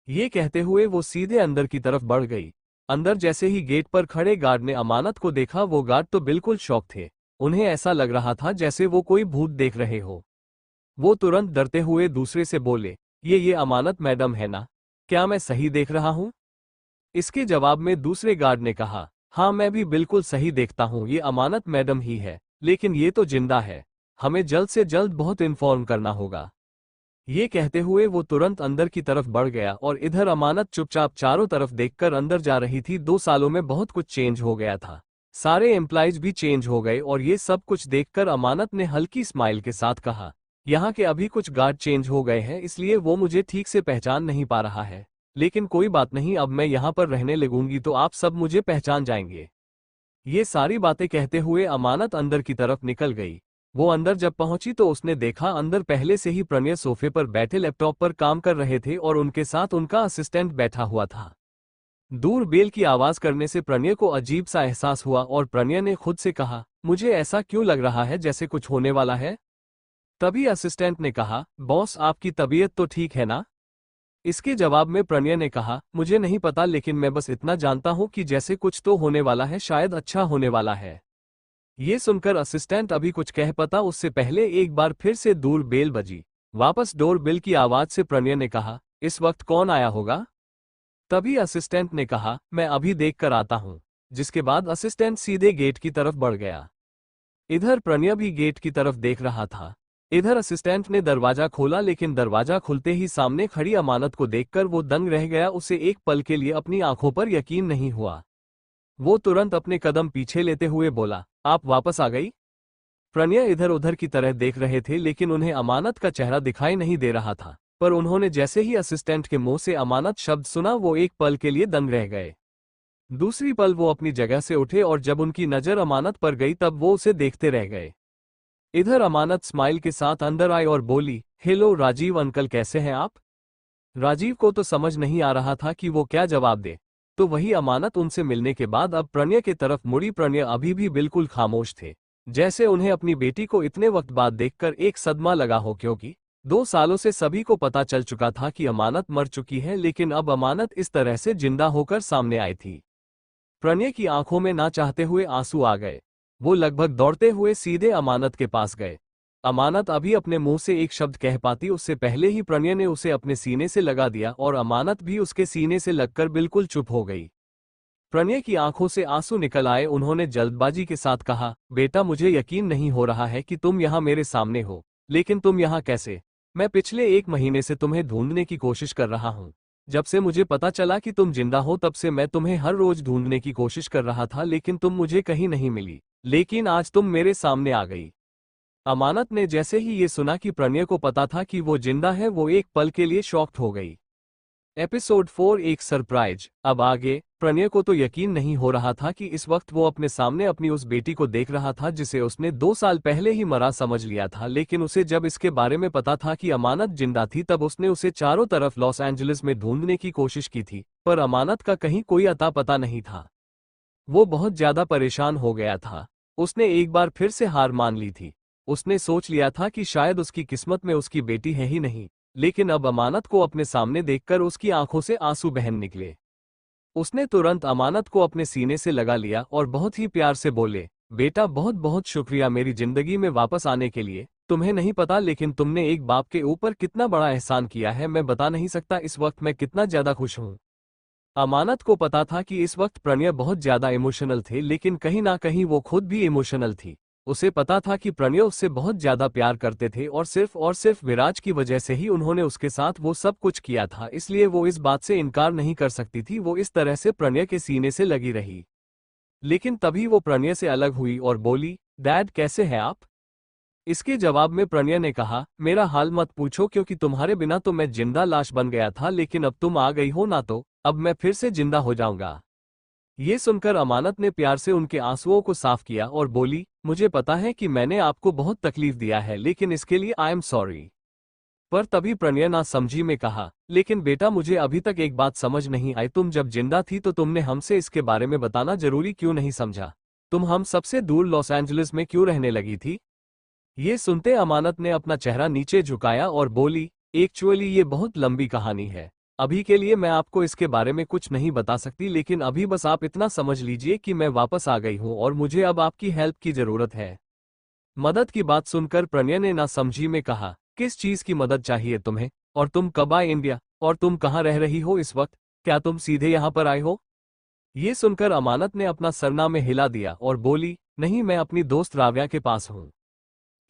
ये कहते हुए वो सीधे अंदर की तरफ बढ़ गई। अंदर जैसे ही गेट पर खड़े गार्ड ने अमानत को देखा, वो गार्ड तो बिल्कुल शॉक थे। उन्हें ऐसा लग रहा था जैसे वो कोई भूत देख रहे हो। वो तुरंत डरते हुए दूसरे से बोले, ये अमानत मैडम है ना? क्या मैं सही देख रहा हूँ? इसके जवाब में दूसरे गार्ड ने कहा, हाँ मैं भी बिल्कुल सही देखता हूँ, ये अमानत मैडम ही है, लेकिन ये तो जिंदा है। हमें जल्द से जल्द बहुत इन्फॉर्म करना होगा। ये कहते हुए वो तुरंत अंदर की तरफ बढ़ गया और इधर अमानत चुपचाप चारों तरफ देखकर अंदर जा रही थी। 2 सालों में बहुत कुछ चेंज हो गया था। सारे एम्प्लॉइज भी चेंज हो गए और ये सब कुछ देखकर अमानत ने हल्की स्माइल के साथ कहा, यहाँ के अभी कुछ गार्ड चेंज हो गए हैं, इसलिए वो मुझे ठीक से पहचान नहीं पा रहा है, लेकिन कोई बात नहीं, अब मैं यहाँ पर रहने लगूंगी तो आप सब मुझे पहचान जाएंगे। ये सारी बातें कहते हुए अमानत अंदर की तरफ निकल गई। वो अंदर जब पहुंची तो उसने देखा अंदर पहले से ही प्रणय सोफे पर बैठे लैपटॉप पर काम कर रहे थे और उनके साथ उनका असिस्टेंट बैठा हुआ था। दूर बेल की आवाज करने से प्रणय को अजीब सा एहसास हुआ और प्रणय ने खुद से कहा, मुझे ऐसा क्यों लग रहा है जैसे कुछ होने वाला है? तभी असिस्टेंट ने कहा, बॉस आपकी तबीयत तो ठीक है ना? इसके जवाब में प्रणय ने कहा, मुझे नहीं पता, लेकिन मैं बस इतना जानता हूं कि जैसे कुछ तो होने वाला है, शायद अच्छा होने वाला है। ये सुनकर असिस्टेंट अभी कुछ कह पाता उससे पहले एक बार फिर से दूर बेल बजी। वापस डोर बेल की आवाज से प्रणय ने कहा, इस वक्त कौन आया होगा? तभी असिस्टेंट ने कहा, मैं अभी देख कर आता हूं। जिसके बाद असिस्टेंट सीधे गेट की तरफ बढ़ गया। इधर प्रणय भी गेट की तरफ देख रहा था। इधर असिस्टेंट ने दरवाजा खोला, लेकिन दरवाजा खुलते ही सामने खड़ी अमानत को देखकर वो दंग रह गया। उसे एक पल के लिए अपनी आंखों पर यकीन नहीं हुआ। वो तुरंत अपने कदम पीछे लेते हुए बोला, आप वापस आ गई? प्रणय इधर उधर की तरह देख रहे थे, लेकिन उन्हें अमानत का चेहरा दिखाई नहीं दे रहा था। पर उन्होंने जैसे ही असिस्टेंट के मुंह से अमानत शब्द सुना, वो एक पल के लिए दंग रह गए। दूसरी पल वो अपनी जगह से उठे और जब उनकी नजर अमानत पर गई तब वो उसे देखते रह गए। इधर अमानत स्माइल के साथ अंदर आई और बोली, हेलो राजीव अंकल, कैसे हैं आप? राजीव को तो समझ नहीं आ रहा था कि वो क्या जवाब दे। तो वही अमानत उनसे मिलने के बाद अब प्रणय की तरफ मुड़ी। प्रणय अभी भी बिल्कुल खामोश थे, जैसे उन्हें अपनी बेटी को इतने वक्त बाद देखकर एक सदमा लगा हो, क्योंकि 2 सालों से सभी को पता चल चुका था कि अमानत मर चुकी है, लेकिन अब अमानत इस तरह से जिंदा होकर सामने आई थी। प्रणय की आंखों में ना चाहते हुए आंसू आ गए। वो लगभग दौड़ते हुए सीधे अमानत के पास गए। अमानत अभी अपने मुंह से एक शब्द कह पाती उससे पहले ही प्रणय ने उसे अपने सीने से लगा दिया और अमानत भी उसके सीने से लगकर बिल्कुल चुप हो गई। प्रणय की आंखों से आंसू निकल आए। उन्होंने जल्दबाजी के साथ कहा, बेटा मुझे यकीन नहीं हो रहा है कि तुम यहाँ मेरे सामने हो, लेकिन तुम यहाँ कैसे? मैं पिछले 1 महीने से तुम्हें ढूंढने की कोशिश कर रहा हूँ। जब से मुझे पता चला कि तुम जिंदा हो तब से मैं तुम्हें हर रोज ढूंढने की कोशिश कर रहा था, लेकिन तुम मुझे कहीं नहीं मिली, लेकिन आज तुम मेरे सामने आ गई। अमानत ने जैसे ही ये सुना कि प्रणय को पता था कि वो जिंदा है, वो एक पल के लिए शॉक्ड हो गई। एपिसोड 4 एक सरप्राइज। अब आगे प्रणय को तो यकीन नहीं हो रहा था कि इस वक्त वो अपने सामने अपनी उस बेटी को देख रहा था जिसे उसने 2 साल पहले ही मरा समझ लिया था, लेकिन उसे जब इसके बारे में पता था कि अमानत जिंदा थी तब उसने उसे चारों तरफ लॉस एंजलिस में ढूंढने की कोशिश की थी, पर अमानत का कहीं कोई अता पता नहीं था। वो बहुत ज्यादा परेशान हो गया था। उसने एक बार फिर से हार मान ली थी। उसने सोच लिया था कि शायद उसकी किस्मत में उसकी बेटी है ही नहीं, लेकिन अब अमानत को अपने सामने देखकर उसकी आंखों से आंसू बहन निकले। उसने तुरंत अमानत को अपने सीने से लगा लिया और बहुत ही प्यार से बोले, बेटा बहुत बहुत शुक्रिया मेरी जिंदगी में वापस आने के लिए। तुम्हें नहीं पता, लेकिन तुमने एक बाप के ऊपर कितना बड़ा एहसान किया है, मैं बता नहीं सकता इस वक्त मैं कितना ज्यादा खुश हूँ। अमानत को पता था कि इस वक्त प्रणय बहुत ज्यादा इमोशनल थे, लेकिन कहीं ना कहीं वो खुद भी इमोशनल थी। उसे पता था कि प्रणय उससे बहुत ज्यादा प्यार करते थे और सिर्फ विराज की वजह से ही उन्होंने उसके साथ वो सब कुछ किया था, इसलिए वो इस बात से इनकार नहीं कर सकती थी। वो इस तरह से प्रणय के सीने से लगी रही। लेकिन तभी वो प्रणय से अलग हुई और बोली, डैड कैसे हैं आप? इसके जवाब में प्रणय ने कहा, मेरा हाल मत पूछो, क्योंकि तुम्हारे बिना तो मैं जिंदा लाश बन गया था, लेकिन अब तुम आ गई हो ना, तो अब मैं फिर से जिंदा हो जाऊंगा। ये सुनकर अमानत ने प्यार से उनके आंसुओं को साफ किया और बोली, मुझे पता है कि मैंने आपको बहुत तकलीफ दिया है, लेकिन इसके लिए आई एम सॉरी। पर तभी प्रणय ना समझी में कहा, लेकिन बेटा मुझे अभी तक एक बात समझ नहीं आई, तुम जब जिंदा थी तो तुमने हमसे इसके बारे में बताना जरूरी क्यों नहीं समझा? तुम हम सबसे दूर लॉस एंजलिस में क्यों रहने लगी थी? ये सुनते अमानत ने अपना चेहरा नीचे झुकाया और बोली, एक्चुअली ये बहुत लंबी कहानी है। अभी के लिए मैं आपको इसके बारे में कुछ नहीं बता सकती, लेकिन अभी बस आप इतना समझ लीजिए कि मैं वापस आ गई हूँ और मुझे अब आपकी हेल्प की जरूरत है। मदद की बात सुनकर प्रणय ने ना समझी में कहा, किस चीज की मदद चाहिए तुम्हें? और तुम कब आए इंडिया? और तुम कहाँ रह रही हो इस वक्त? क्या तुम सीधे यहाँ पर आए हो? ये सुनकर अमानत ने अपना सरनामे हिला दिया और बोली, नहीं, मैं अपनी दोस्त राव्या के पास हूँ।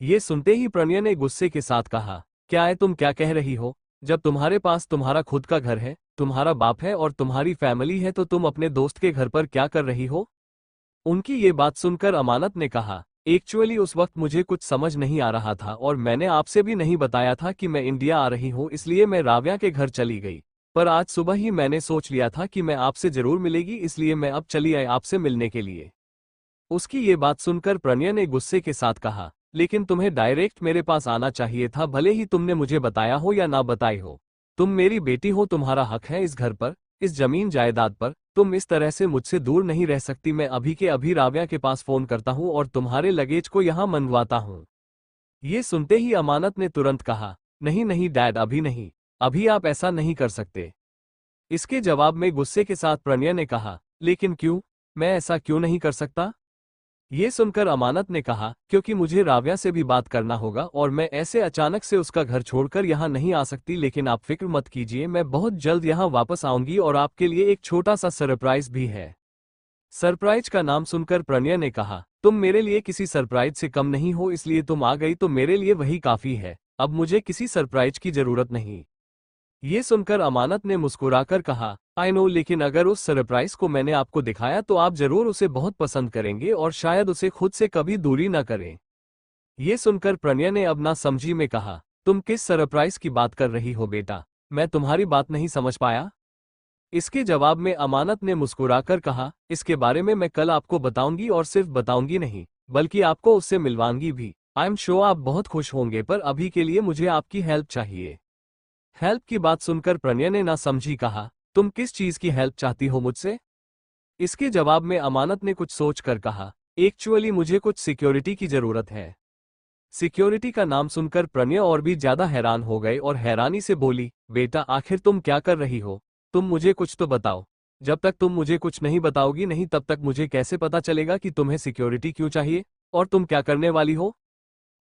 ये सुनते ही प्रणय ने गुस्से के साथ कहा, क्या है, तुम क्या कह रही हो? जब तुम्हारे पास तुम्हारा खुद का घर है, तुम्हारा बाप है और तुम्हारी फैमिली है, तो तुम अपने दोस्त के घर पर क्या कर रही हो? उनकी ये बात सुनकर अमानत ने कहा, एक्चुअली उस वक्त मुझे कुछ समझ नहीं आ रहा था और मैंने आपसे भी नहीं बताया था कि मैं इंडिया आ रही हूँ, इसलिए मैं राव्या के घर चली गई। पर आज सुबह ही मैंने सोच लिया था कि मैं आपसे जरूर मिलेगी, इसलिए मैं अब चली आई आपसे मिलने के लिए। उसकी ये बात सुनकर प्रणय ने गुस्से के साथ कहा, लेकिन तुम्हें डायरेक्ट मेरे पास आना चाहिए था, भले ही तुमने मुझे बताया हो या ना बताई हो। तुम मेरी बेटी हो, तुम्हारा हक है इस घर पर, इस जमीन जायदाद पर। तुम इस तरह से मुझसे दूर नहीं रह सकती। मैं अभी के अभी राव्या के पास फोन करता हूँ और तुम्हारे लगेज को यहाँ मंगवाता हूँ। ये सुनते ही अमानत ने तुरंत कहा, नहीं नहीं डैड, अभी नहीं, अभी आप ऐसा नहीं कर सकते। इसके जवाब में गुस्से के साथ प्रणय ने कहा, लेकिन क्यों? मैं ऐसा क्यों नहीं कर सकता? ये सुनकर अमानत ने कहा, क्योंकि मुझे राव्या से भी बात करना होगा और मैं ऐसे अचानक से उसका घर छोड़कर यहाँ नहीं आ सकती। लेकिन आप फिक्र मत कीजिए, मैं बहुत जल्द यहाँ वापस आऊंगी और आपके लिए एक छोटा सा सरप्राइज भी है। सरप्राइज का नाम सुनकर प्रणय ने कहा, तुम मेरे लिए किसी सरप्राइज से कम नहीं हो, इसलिए तुम आ गई तो मेरे लिए वही काफी है। अब मुझे किसी सरप्राइज की जरूरत नहीं। ये सुनकर अमानत ने मुस्कुराकर कहा, आई नो, लेकिन अगर उस सरप्राइज को मैंने आपको दिखाया तो आप जरूर उसे बहुत पसंद करेंगे और शायद उसे खुद से कभी दूरी न करें। ये सुनकर प्रणय ने अब ना समझी में कहा, तुम किस सरप्राइज की बात कर रही हो बेटा? मैं तुम्हारी बात नहीं समझ पाया। इसके जवाब में अमानत ने मुस्कुराकर कहा, इसके बारे में मैं कल आपको बताऊंगी और सिर्फ बताऊंगी नहीं, बल्कि आपको उससे मिलवाऊंगी भी। आई एम श्योर आप बहुत खुश होंगे, पर अभी के लिए मुझे आपकी हेल्प चाहिए। हेल्प की बात सुनकर प्रणय ने ना समझी कहा, तुम किस चीज की हेल्प चाहती हो मुझसे? इसके जवाब में अमानत ने कुछ सोच कर कहा, एक्चुअली मुझे कुछ सिक्योरिटी की जरूरत है। सिक्योरिटी का नाम सुनकर प्रणय और भी ज्यादा हैरान हो गए और हैरानी से बोली, बेटा आखिर तुम क्या कर रही हो? तुम मुझे कुछ तो बताओ। जब तक तुम मुझे कुछ नहीं बताओगी नहीं, तब तक मुझे कैसे पता चलेगा कि तुम्हें सिक्योरिटी क्यों चाहिए और तुम क्या करने वाली हो?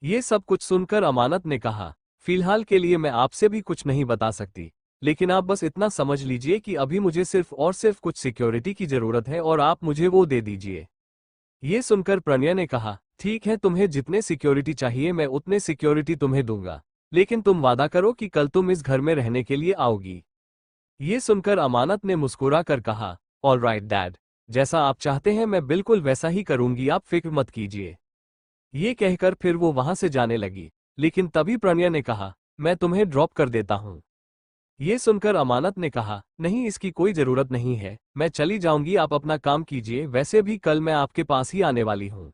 ये सब कुछ सुनकर अमानत ने कहा, फिलहाल के लिए मैं आपसे भी कुछ नहीं बता सकती, लेकिन आप बस इतना समझ लीजिए कि अभी मुझे सिर्फ और सिर्फ कुछ सिक्योरिटी की जरूरत है और आप मुझे वो दे दीजिए। ये सुनकर प्रणय ने कहा, ठीक है, तुम्हें जितने सिक्योरिटी चाहिए मैं उतने सिक्योरिटी तुम्हें दूंगा, लेकिन तुम वादा करो कि कल तुम इस घर में रहने के लिए आओगी। ये सुनकर अमानत ने मुस्कुरा कर कहा, ऑल राइट डैड, जैसा आप चाहते हैं मैं बिल्कुल वैसा ही करूंगी, आप फिक्र मत कीजिए। ये कहकर फिर वो वहां से जाने लगी, लेकिन तभी प्रणय ने कहा, मैं तुम्हें ड्रॉप कर देता हूँ। ये सुनकर अमानत ने कहा, नहीं, इसकी कोई जरूरत नहीं है, मैं चली जाऊंगी, आप अपना काम कीजिए, वैसे भी कल मैं आपके पास ही आने वाली हूँ।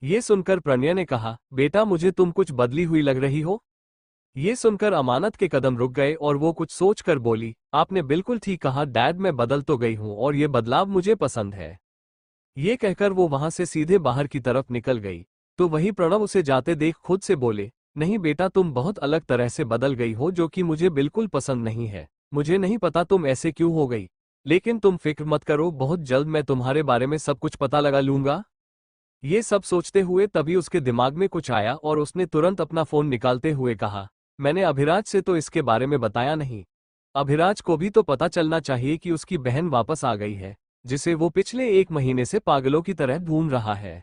ये सुनकर प्रणय ने कहा, बेटा मुझे तुम कुछ बदली हुई लग रही हो। ये सुनकर अमानत के कदम रुक गए और वो कुछ सोचकर बोली, आपने बिल्कुल ठीक कहा डैड, मैं बदल तो गई हूँ और ये बदलाव मुझे पसंद है। ये कहकर वो वहां से सीधे बाहर की तरफ निकल गई, तो वही प्रणव उसे जाते देख खुद से बोले, नहीं बेटा, तुम बहुत अलग तरह से बदल गई हो जो कि मुझे बिल्कुल पसंद नहीं है। मुझे नहीं पता तुम ऐसे क्यों हो गई, लेकिन तुम फिक्र मत करो, बहुत जल्द मैं तुम्हारे बारे में सब कुछ पता लगा लूंगा। ये सब सोचते हुए तभी उसके दिमाग में कुछ आया और उसने तुरंत अपना फोन निकालते हुए कहा, मैंने अभिराज से तो इसके बारे में बताया नहीं। अभिराज को भी तो पता चलना चाहिए कि उसकी बहन वापस आ गई है, जिसे वो पिछले 1 महीने से पागलों की तरह ढूंढ रहा है।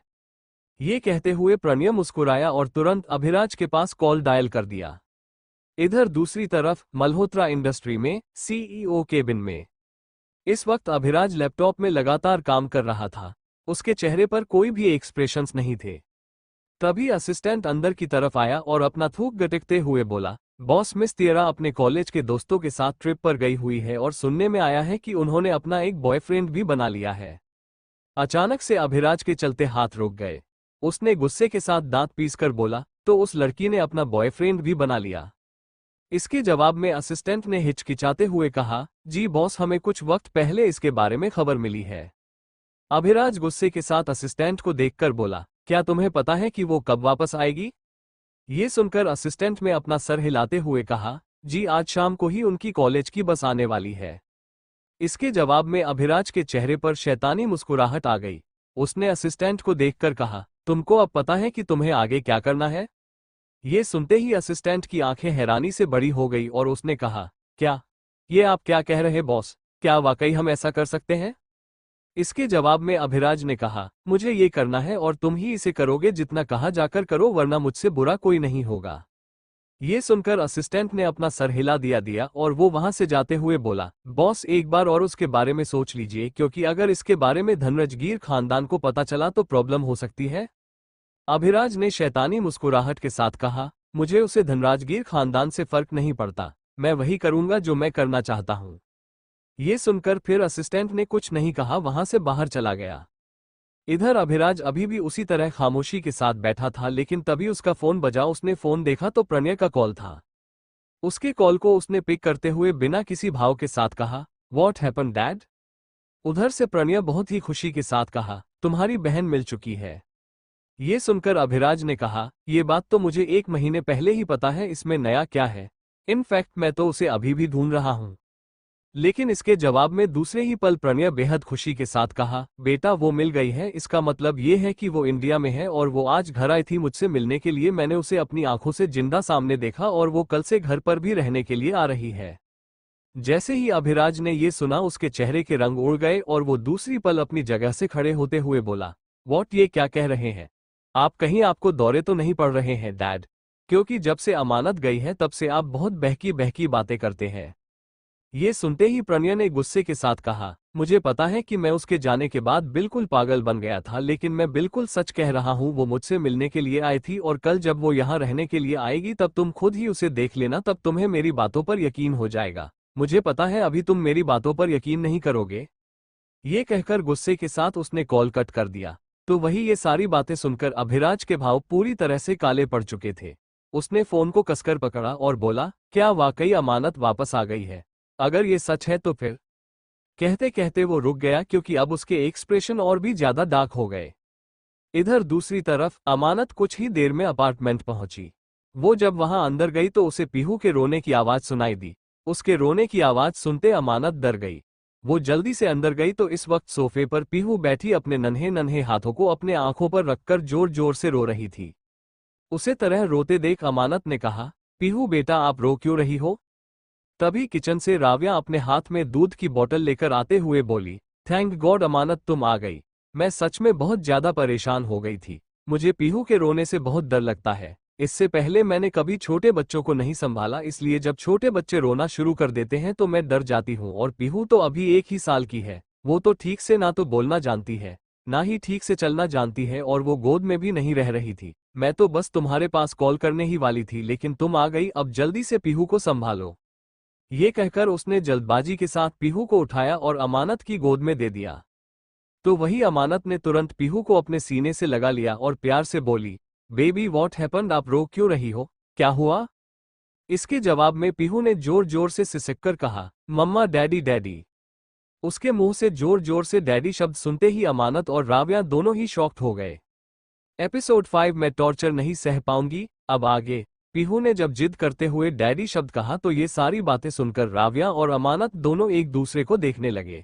ये कहते हुए प्रणय मुस्कुराया और तुरंत अभिराज के पास कॉल डायल कर दिया। इधर दूसरी तरफ मल्होत्रा इंडस्ट्री में सीईओ केबिन में इस वक्त अभिराज लैपटॉप में लगातार काम कर रहा था। उसके चेहरे पर कोई भी एक्सप्रेशंस नहीं थे। तभी असिस्टेंट अंदर की तरफ आया और अपना थूक गटकते हुए बोला, बॉस, मिस तियरा अपने कॉलेज के दोस्तों के साथ ट्रिप पर गई हुई है और सुनने में आया है कि उन्होंने अपना एक बॉयफ्रेंड भी बना लिया है। अचानक से अभिराज के चलते हाथ रुक गए। उसने गुस्से के साथ दांत पीसकर बोला, तो उस लड़की ने अपना बॉयफ्रेंड भी बना लिया? इसके जवाब में असिस्टेंट ने हिचकिचाते हुए कहा, जी बॉस, हमें कुछ वक्त पहले इसके बारे में खबर मिली है। अभिराज गुस्से के साथ असिस्टेंट को देखकर बोला, क्या तुम्हें पता है कि वो कब वापस आएगी? ये सुनकर असिस्टेंट ने अपना सर हिलाते हुए कहा, जी आज शाम को ही उनकी कॉलेज की बस आने वाली है। इसके जवाब में अभिराज के चेहरे पर शैतानी मुस्कुराहट आ गई। उसने असिस्टेंट को देखकर कहा, तुमको अब पता है कि तुम्हें आगे क्या करना है? ये सुनते ही असिस्टेंट की आंखें हैरानी से बड़ी हो गई और उसने कहा, क्या? ये आप क्या कह रहे बॉस? क्या वाकई हम ऐसा कर सकते हैं? इसके जवाब में अभिराज ने कहा, मुझे ये करना है और तुम ही इसे करोगे, जितना कहा जाकर करो वरना मुझसे बुरा कोई नहीं होगा। ये सुनकर असिस्टेंट ने अपना सर हिला दिया और वो वहां से जाते हुए बोला, बॉस एक बार और उसके बारे में सोच लीजिए, क्योंकि अगर इसके बारे में धनराजगीर खानदान को पता चला तो प्रॉब्लम हो सकती है। अभिराज ने शैतानी मुस्कुराहट के साथ कहा, मुझे उसे धनराजगीर खानदान से फर्क नहीं पड़ता, मैं वही करूंगा जो मैं करना चाहता हूं। ये सुनकर फिर असिस्टेंट ने कुछ नहीं कहा, वहां से बाहर चला गया। इधर अभिराज अभी भी उसी तरह खामोशी के साथ बैठा था, लेकिन तभी उसका फोन बजा। उसने फोन देखा तो प्रणय का कॉल था। उसके कॉल को उसने पिक करते हुए बिना किसी भाव के साथ कहा, व्हाट हैपन डैड? उधर से प्रणय बहुत ही खुशी के साथ कहा, तुम्हारी बहन मिल चुकी है। ये सुनकर अभिराज ने कहा, ये बात तो मुझे 1 महीने पहले ही पता है, इसमें नया क्या है? इनफैक्ट मैं तो उसे अभी भी ढूंढ रहा हूं। लेकिन इसके जवाब में दूसरे ही पल प्रणय बेहद खुशी के साथ कहा, बेटा वो मिल गई है, इसका मतलब ये है कि वो इंडिया में है और वो आज घर आई थी मुझसे मिलने के लिए। मैंने उसे अपनी आंखों से जिंदा सामने देखा और वो कल से घर पर भी रहने के लिए आ रही है। जैसे ही अभिराज ने ये सुना उसके चेहरे के रंग उड़ गए और वो दूसरी पल अपनी जगह से खड़े होते हुए बोला, व्हाट, ये क्या कह रहे हैं आप? कहीं आपको दौरे तो नहीं पड़ रहे हैं डैड? क्योंकि जब से अमानत गई है तब से आप बहुत बहकी बहकी बातें करते हैं। ये सुनते ही प्रणय ने गुस्से के साथ कहा, मुझे पता है कि मैं उसके जाने के बाद बिल्कुल पागल बन गया था, लेकिन मैं बिल्कुल सच कह रहा हूँ, वो मुझसे मिलने के लिए आई थी और कल जब वो यहाँ रहने के लिए आएगी तब तुम खुद ही उसे देख लेना, तब तुम्हें मेरी बातों पर यकीन हो जाएगा। मुझे पता है अभी तुम मेरी बातों पर यकीन नहीं करोगे। ये कहकर गुस्से के साथ उसने कॉल कट कर दिया। तो वही ये सारी बातें सुनकर अभिराज के भाव पूरी तरह से काले पड़ चुके थे। उसने फोन को कसकर पकड़ा और बोला, क्या वाकई अमानत वापस आ गई है? अगर ये सच है तो फिर? कहते कहते वो रुक गया, क्योंकि अब उसके एक्सप्रेशन और भी ज्यादा डार्क हो गए। इधर दूसरी तरफ अमानत कुछ ही देर में अपार्टमेंट पहुंची। वो जब वहां अंदर गई तो उसे पीहू के रोने की आवाज सुनाई दी। उसके रोने की आवाज सुनते अमानत डर गई। वो जल्दी से अंदर गई तो इस वक्त सोफे पर पीहू बैठी अपने नन्हे नन्हे हाथों को अपने आंखों पर रखकर जोर जोर से रो रही थी। उसे तरह रोते देख अमानत ने कहा, पीहू बेटा आप रो क्यों रही हो? तभी किचन से राव्या अपने हाथ में दूध की बोतल लेकर आते हुए बोली, थैंक गॉड अमानत तुम आ गई। मैं सच में बहुत ज्यादा परेशान हो गई थी। मुझे पीहू के रोने से बहुत डर लगता है। इससे पहले मैंने कभी छोटे बच्चों को नहीं संभाला, इसलिए जब छोटे बच्चे रोना शुरू कर देते हैं तो मैं डर जाती हूँ। और पीहू तो अभी 1 ही साल की है। वो तो ठीक से ना तो बोलना जानती है, ना ही ठीक से चलना जानती है, और वो गोद में भी नहीं रह रही थी। मैं तो बस तुम्हारे पास कॉल करने ही वाली थी, लेकिन तुम आ गई। अब जल्दी से पीहू को संभालो। ये कहकर उसने जल्दबाजी के साथ पीहू को उठाया और अमानत की गोद में दे दिया। तो वही अमानत ने तुरंत पीहू को अपने सीने से लगा लिया और प्यार से बोली, बेबी व्हाट हैपेंड, आप रो क्यों रही हो? क्या हुआ? इसके जवाब में पीहू ने जोर जोर से सिसककर कहा, मम्मा डैडी डैडी। उसके मुंह से जोर जोर से डैडी शब्द सुनते ही अमानत और राव्या दोनों ही शॉक्ड हो गए। एपिसोड 5 में टॉर्चर नहीं सह पाऊंगी, अब आगे। पीहू ने जब जिद करते हुए डैडी शब्द कहा तो ये सारी बातें सुनकर राव्या और अमानत दोनों एक दूसरे को देखने लगे।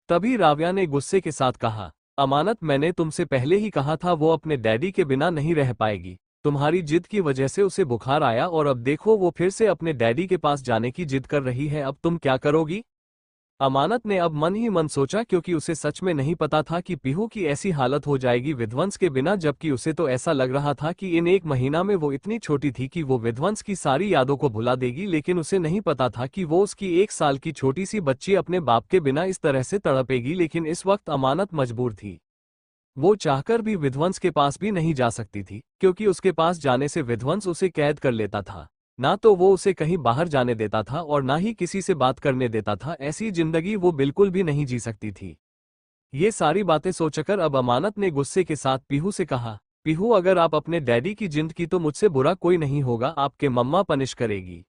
तभी राव्या ने गुस्से के साथ कहा, अमानत मैंने तुमसे पहले ही कहा था वो अपने डैडी के बिना नहीं रह पाएगी। तुम्हारी जिद की वजह से उसे बुखार आया और अब देखो वो फिर से अपने डैडी के पास जाने की जिद कर रही है। अब तुम क्या करोगी? अमानत ने अब मन ही मन सोचा, क्योंकि उसे सच में नहीं पता था कि पीहू की ऐसी हालत हो जाएगी विध्वंस के बिना, जबकि उसे तो ऐसा लग रहा था कि इन 1 महीना में वो इतनी छोटी थी कि वो विध्वंस की सारी यादों को भुला देगी। लेकिन उसे नहीं पता था कि वो उसकी 1 साल की छोटी सी बच्ची अपने बाप के बिना इस तरह से तड़पेगी। लेकिन इस वक्त अमानत मजबूर थी। वो चाहकर भी विध्वंस के पास भी नहीं जा सकती थी, क्योंकि उसके पास जाने से विध्वंस उसे कैद कर लेता था। ना तो वो उसे कहीं बाहर जाने देता था और ना ही किसी से बात करने देता था। ऐसी जिंदगी वो बिल्कुल भी नहीं जी सकती थी। ये सारी बातें सोचकर अब अमानत ने गुस्से के साथ पीहू से कहा, पीहू अगर आप अपने डैडी की जिंद की तो मुझसे बुरा कोई नहीं होगा, आपके मम्मा पनिश करेगी।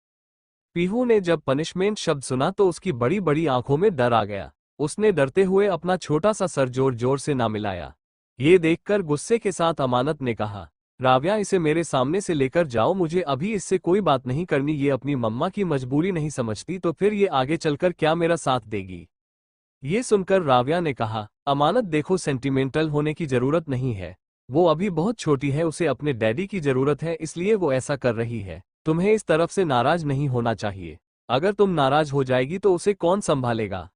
पीहू ने जब पनिशमेंट शब्द सुना तो उसकी बड़ी बड़ी आंखों में डर आ गया। उसने डरते हुए अपना छोटा सा सर जोर जोर से ना मिलाया। ये देखकर गुस्से के साथ अमानत ने कहा, राव्या इसे मेरे सामने से लेकर जाओ, मुझे अभी इससे कोई बात नहीं करनी। ये अपनी मम्मा की मजबूरी नहीं समझती तो फिर ये आगे चलकर क्या मेरा साथ देगी। ये सुनकर राव्या ने कहा, अमानत देखो, सेंटिमेंटल होने की जरूरत नहीं है। वो अभी बहुत छोटी है, उसे अपने डैडी की जरूरत है, इसलिए वो ऐसा कर रही है। तुम्हें इस तरफ से नाराज नहीं होना चाहिए। अगर तुम नाराज हो जाएगी तो उसे कौन संभालेगा।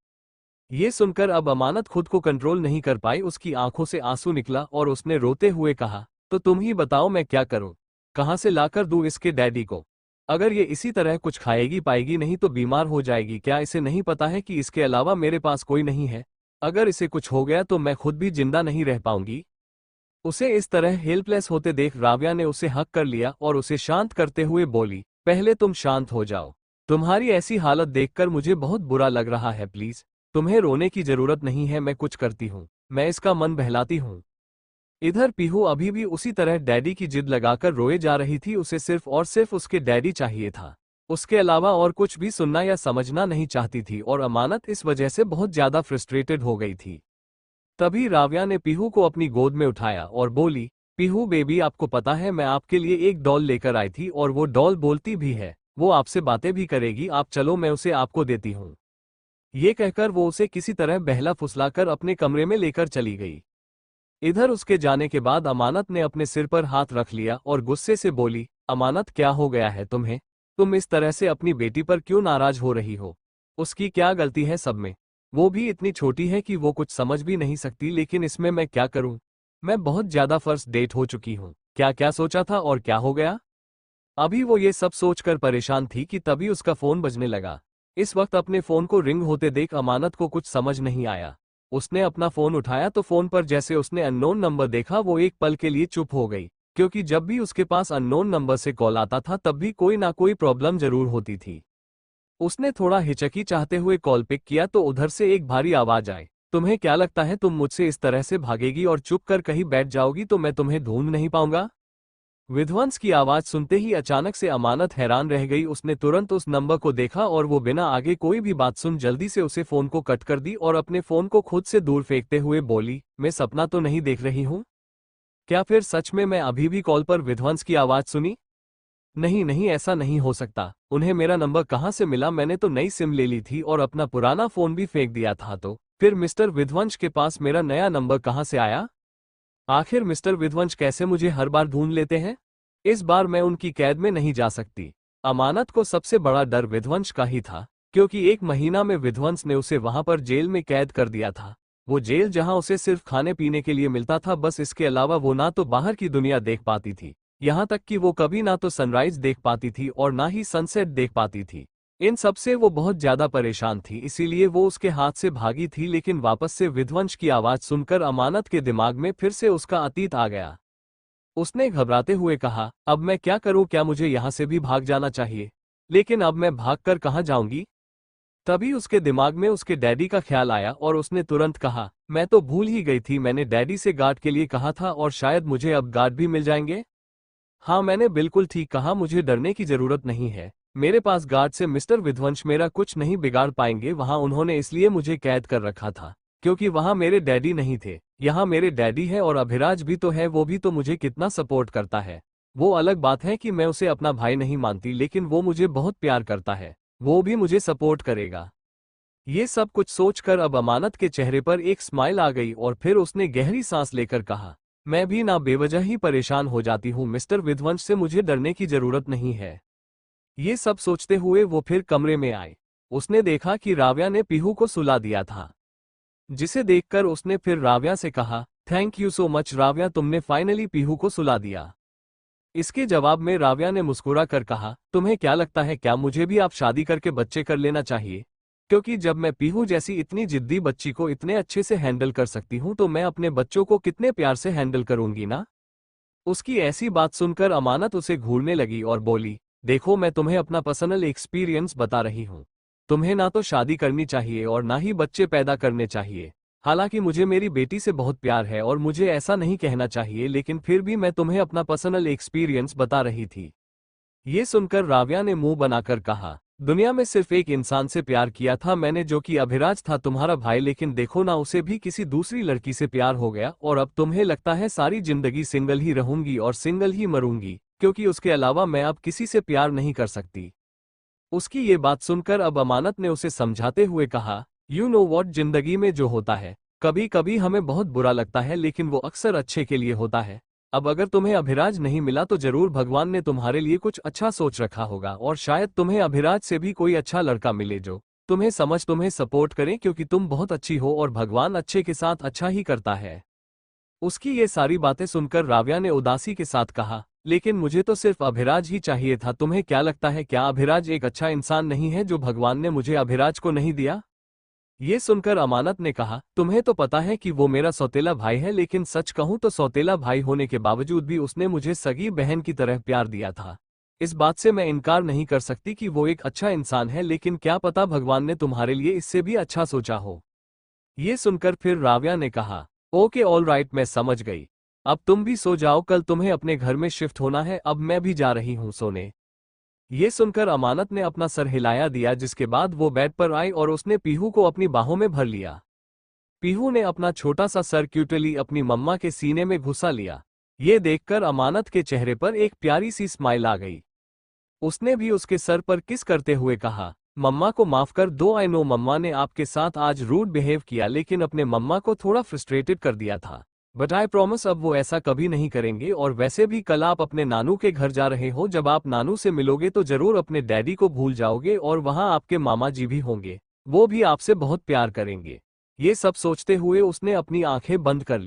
ये सुनकर अब अमानत खुद को कंट्रोल नहीं कर पाई, उसकी आंखों से आंसू निकला और उसने रोते हुए कहा, तो तुम ही बताओ मैं क्या करूं, कहां से लाकर दूं इसके डैडी को। अगर ये इसी तरह कुछ खाएगी पाएगी नहीं तो बीमार हो जाएगी। क्या इसे नहीं पता है कि इसके अलावा मेरे पास कोई नहीं है। अगर इसे कुछ हो गया तो मैं खुद भी जिंदा नहीं रह पाऊंगी। उसे इस तरह हेल्पलेस होते देख राव्या ने उसे हक कर लिया और उसे शांत करते हुए बोली, पहले तुम शांत हो जाओ। तुम्हारी ऐसी हालत देखकर मुझे बहुत बुरा लग रहा है, प्लीज तुम्हें रोने की जरूरत नहीं है, मैं कुछ करती हूँ, मैं इसका मन बहलाती हूँ। इधर पीहू अभी भी उसी तरह डैडी की जिद लगाकर रोए जा रही थी। उसे सिर्फ और सिर्फ उसके डैडी चाहिए था, उसके अलावा और कुछ भी सुनना या समझना नहीं चाहती थी और अमानत इस वजह से बहुत ज्यादा फ्रस्ट्रेटेड हो गई थी। तभी राव्या ने पीहू को अपनी गोद में उठाया और बोली, पीहू बेबी, आपको पता है मैं आपके लिए एक डॉल लेकर आई थी और वो डॉल बोलती भी है, वो आपसे बातें भी करेगी, आप चलो मैं उसे आपको देती हूँ। ये कहकर वो उसे किसी तरह बहला फुसलाकर अपने कमरे में लेकर चली गई। इधर उसके जाने के बाद अमानत ने अपने सिर पर हाथ रख लिया और गुस्से से बोली, अमानत क्या हो गया है तुम्हें, तुम इस तरह से अपनी बेटी पर क्यों नाराज हो रही हो। उसकी क्या गलती है सब में, वो भी इतनी छोटी है कि वो कुछ समझ भी नहीं सकती, लेकिन इसमें मैं क्या करूं। मैं बहुत ज्यादा फर्स्ट डेट हो चुकी हूं, क्या क्या सोचा था और क्या हो गया। अभी वो ये सब सोचकर परेशान थी कि तभी उसका फोन बजने लगा। इस वक्त अपने फोन को रिंग होते देख अमानत को कुछ समझ नहीं आया। उसने अपना फोन उठाया तो फोन पर जैसे उसने अननोन नंबर देखा वो एक पल के लिए चुप हो गई, क्योंकि जब भी उसके पास अननोन नंबर से कॉल आता था तब भी कोई ना कोई प्रॉब्लम जरूर होती थी। उसने थोड़ा हिचकी चाहते हुए कॉल पिक किया तो उधर से एक भारी आवाज आई, तुम्हें क्या लगता है तुम मुझसे इस तरह से भागेगी और चुप कर कहीं बैठ जाओगी तो मैं तुम्हें ढूंढ नहीं पाऊंगा। विध्वंस की आवाज सुनते ही अचानक से अमानत हैरान रह गई। उसने तुरंत उस नंबर को देखा और वो बिना आगे कोई भी बात सुन जल्दी से उसे फोन को कट कर दी और अपने फोन को खुद से दूर फेंकते हुए बोली, मैं सपना तो नहीं देख रही हूँ। क्या फिर सच में मैं अभी भी कॉल पर विध्वंस की आवाज सुनी। नहीं नहीं, ऐसा नहीं हो सकता। उन्हें मेरा नंबर कहाँ से मिला, मैंने तो नई सिम ले ली थी और अपना पुराना फोन भी फेंक दिया था, तो फिर मिस्टर विध्वंस के पास मेरा नया नंबर कहाँ से आया। आखिर मिस्टर विध्वंस कैसे मुझे हर बार ढूंढ लेते हैं। इस बार मैं उनकी कैद में नहीं जा सकती। अमानत को सबसे बड़ा डर विध्वंस का ही था, क्योंकि एक महीना में विध्वंस ने उसे वहां पर जेल में कैद कर दिया था। वो जेल जहां उसे सिर्फ खाने पीने के लिए मिलता था, बस इसके अलावा वो ना तो बाहर की दुनिया देख पाती थी, यहाँ तक कि वो कभी ना तो सनराइज देख पाती थी और ना ही सनसेट देख पाती थी। इन सब से वो बहुत ज्यादा परेशान थी, इसीलिए वो उसके हाथ से भागी थी। लेकिन वापस से विध्वंस की आवाज सुनकर अमानत के दिमाग में फिर से उसका अतीत आ गया। उसने घबराते हुए कहा, अब मैं क्या करूं, क्या मुझे यहां से भी भाग जाना चाहिए। लेकिन अब मैं भागकर कहां जाऊंगी। तभी उसके दिमाग में उसके डैडी का ख्याल आया और उसने तुरंत कहा, मैं तो भूल ही गई थी, मैंने डैडी से गार्ड के लिए कहा था और शायद मुझे अब गार्ड भी मिल जाएंगे। हाँ, मैंने बिल्कुल ठीक कहा, मुझे डरने की जरूरत नहीं है। मेरे पास गार्ड से मिस्टर विध्वंस मेरा कुछ नहीं बिगाड़ पाएंगे। वहां उन्होंने इसलिए मुझे कैद कर रखा था क्योंकि वहां मेरे डैडी नहीं थे। यहाँ मेरे डैडी है और अभिराज भी तो है, वो भी तो मुझे कितना सपोर्ट करता है। वो अलग बात है कि मैं उसे अपना भाई नहीं मानती, लेकिन वो मुझे बहुत प्यार करता है, वो भी मुझे सपोर्ट करेगा। ये सब कुछ सोचकर अब अमानत के चेहरे पर एक स्माइल आ गई और फिर उसने गहरी सांस लेकर कहा, मैं भी ना बेवजह ही परेशान हो जाती हूँ, मिस्टर विध्वंस से मुझे डरने की जरूरत नहीं है। ये सब सोचते हुए वो फिर कमरे में आए। उसने देखा कि राव्या ने पीहू को सुला दिया था, जिसे देखकर उसने फिर राव्या से कहा, thank you so much Ravya, तुमने फाइनली पीहू को सुला दिया। इसके जवाब में राव्या ने मुस्कुरा कर कहा, तुम्हें क्या लगता है, क्या मुझे भी आप शादी करके बच्चे कर लेना चाहिए। क्योंकि जब मैं पीहू जैसी इतनी जिद्दी बच्ची को इतने अच्छे से हैंडल कर सकती हूँ तो मैं अपने बच्चों को कितने प्यार से हैंडल करूंगी ना। उसकी ऐसी बात सुनकर अमानत उसे घूरने लगी और बोली, देखो मैं तुम्हें अपना पर्सनल एक्सपीरियंस बता रही हूँ। तुम्हें ना तो शादी करनी चाहिए और ना ही बच्चे पैदा करने चाहिए। हालांकि मुझे मेरी बेटी से बहुत प्यार है और मुझे ऐसा नहीं कहना चाहिए, लेकिन फिर भी मैं तुम्हें अपना पर्सनल एक्सपीरियंस बता रही थी। ये सुनकर राव्या ने मुंह बनाकर कहा, दुनिया में सिर्फ एक इंसान से प्यार किया था मैंने, जो कि अभिराज था, तुम्हारा भाई। लेकिन देखो ना, उसे भी किसी दूसरी लड़की से प्यार हो गया और अब तुम्हें लगता है सारी जिंदगी सिंगल ही रहूंगी और सिंगल ही मरूंगी, क्योंकि उसके अलावा मैं अब किसी से प्यार नहीं कर सकती। उसकी ये बात सुनकर अब अमानत ने उसे समझाते हुए कहा, यू नो वॉट, जिंदगी में जो होता है कभी कभी हमें बहुत बुरा लगता है, लेकिन वो अक्सर अच्छे के लिए होता है। अब अगर तुम्हें अभिराज नहीं मिला तो जरूर भगवान ने तुम्हारे लिए कुछ अच्छा सोच रखा होगा, और शायद तुम्हें अभिराज से भी कोई अच्छा लड़का मिले जो तुम्हें तुम्हें सपोर्ट करे, क्योंकि तुम बहुत अच्छी हो और भगवान अच्छे के साथ अच्छा ही करता है। उसकी ये सारी बातें सुनकर राव्या ने उदासी के साथ कहा, लेकिन मुझे तो सिर्फ अभिराज ही चाहिए था। तुम्हें क्या लगता है, क्या अभिराज एक अच्छा इंसान नहीं है जो भगवान ने मुझे अभिराज को नहीं दिया? ये सुनकर अमानत ने कहा, तुम्हें तो पता है कि वो मेरा सौतेला भाई है, लेकिन सच कहूं तो सौतेला भाई होने के बावजूद भी उसने मुझे सगी बहन की तरह प्यार दिया था। इस बात से मैं इनकार नहीं कर सकती कि वो एक अच्छा इंसान है, लेकिन क्या पता भगवान ने तुम्हारे लिए इससे भी अच्छा सोचा हो। ये सुनकर फिर राव्या ने कहा, ओके ऑल राइट, मैं समझ गई। अब तुम भी सो जाओ, कल तुम्हें अपने घर में शिफ्ट होना है, अब मैं भी जा रही हूँ सोने। ये सुनकर अमानत ने अपना सर हिलाया दिया, जिसके बाद वो बेड पर आई और उसने पीहू को अपनी बाहों में भर लिया। पीहू ने अपना छोटा सा सर क्यूटली अपनी मम्मा के सीने में घुसा लिया। ये देखकर अमानत के चेहरे पर एक प्यारी सी स्माइल आ गई। उसने भी उसके सर पर किस करते हुए कहा, मम्मा को माफ कर दो। आई नो मम्मा ने आपके साथ आज रूड बिहेव किया, लेकिन अपने मम्मा को थोड़ा फ्रस्ट्रेटेड कर दिया था, बट आई प्रॉमिस अब वो ऐसा कभी नहीं करेंगे। और वैसे भी कल आप अपने नानू के घर जा रहे हो, जब आप नानू से मिलोगे तो जरूर अपने डैडी को भूल जाओगे और वहां आपके मामा जी भी होंगे, वो भी आपसे बहुत प्यार करेंगे। ये सब सोचते हुए उसने अपनी आंखें बंद कर ली।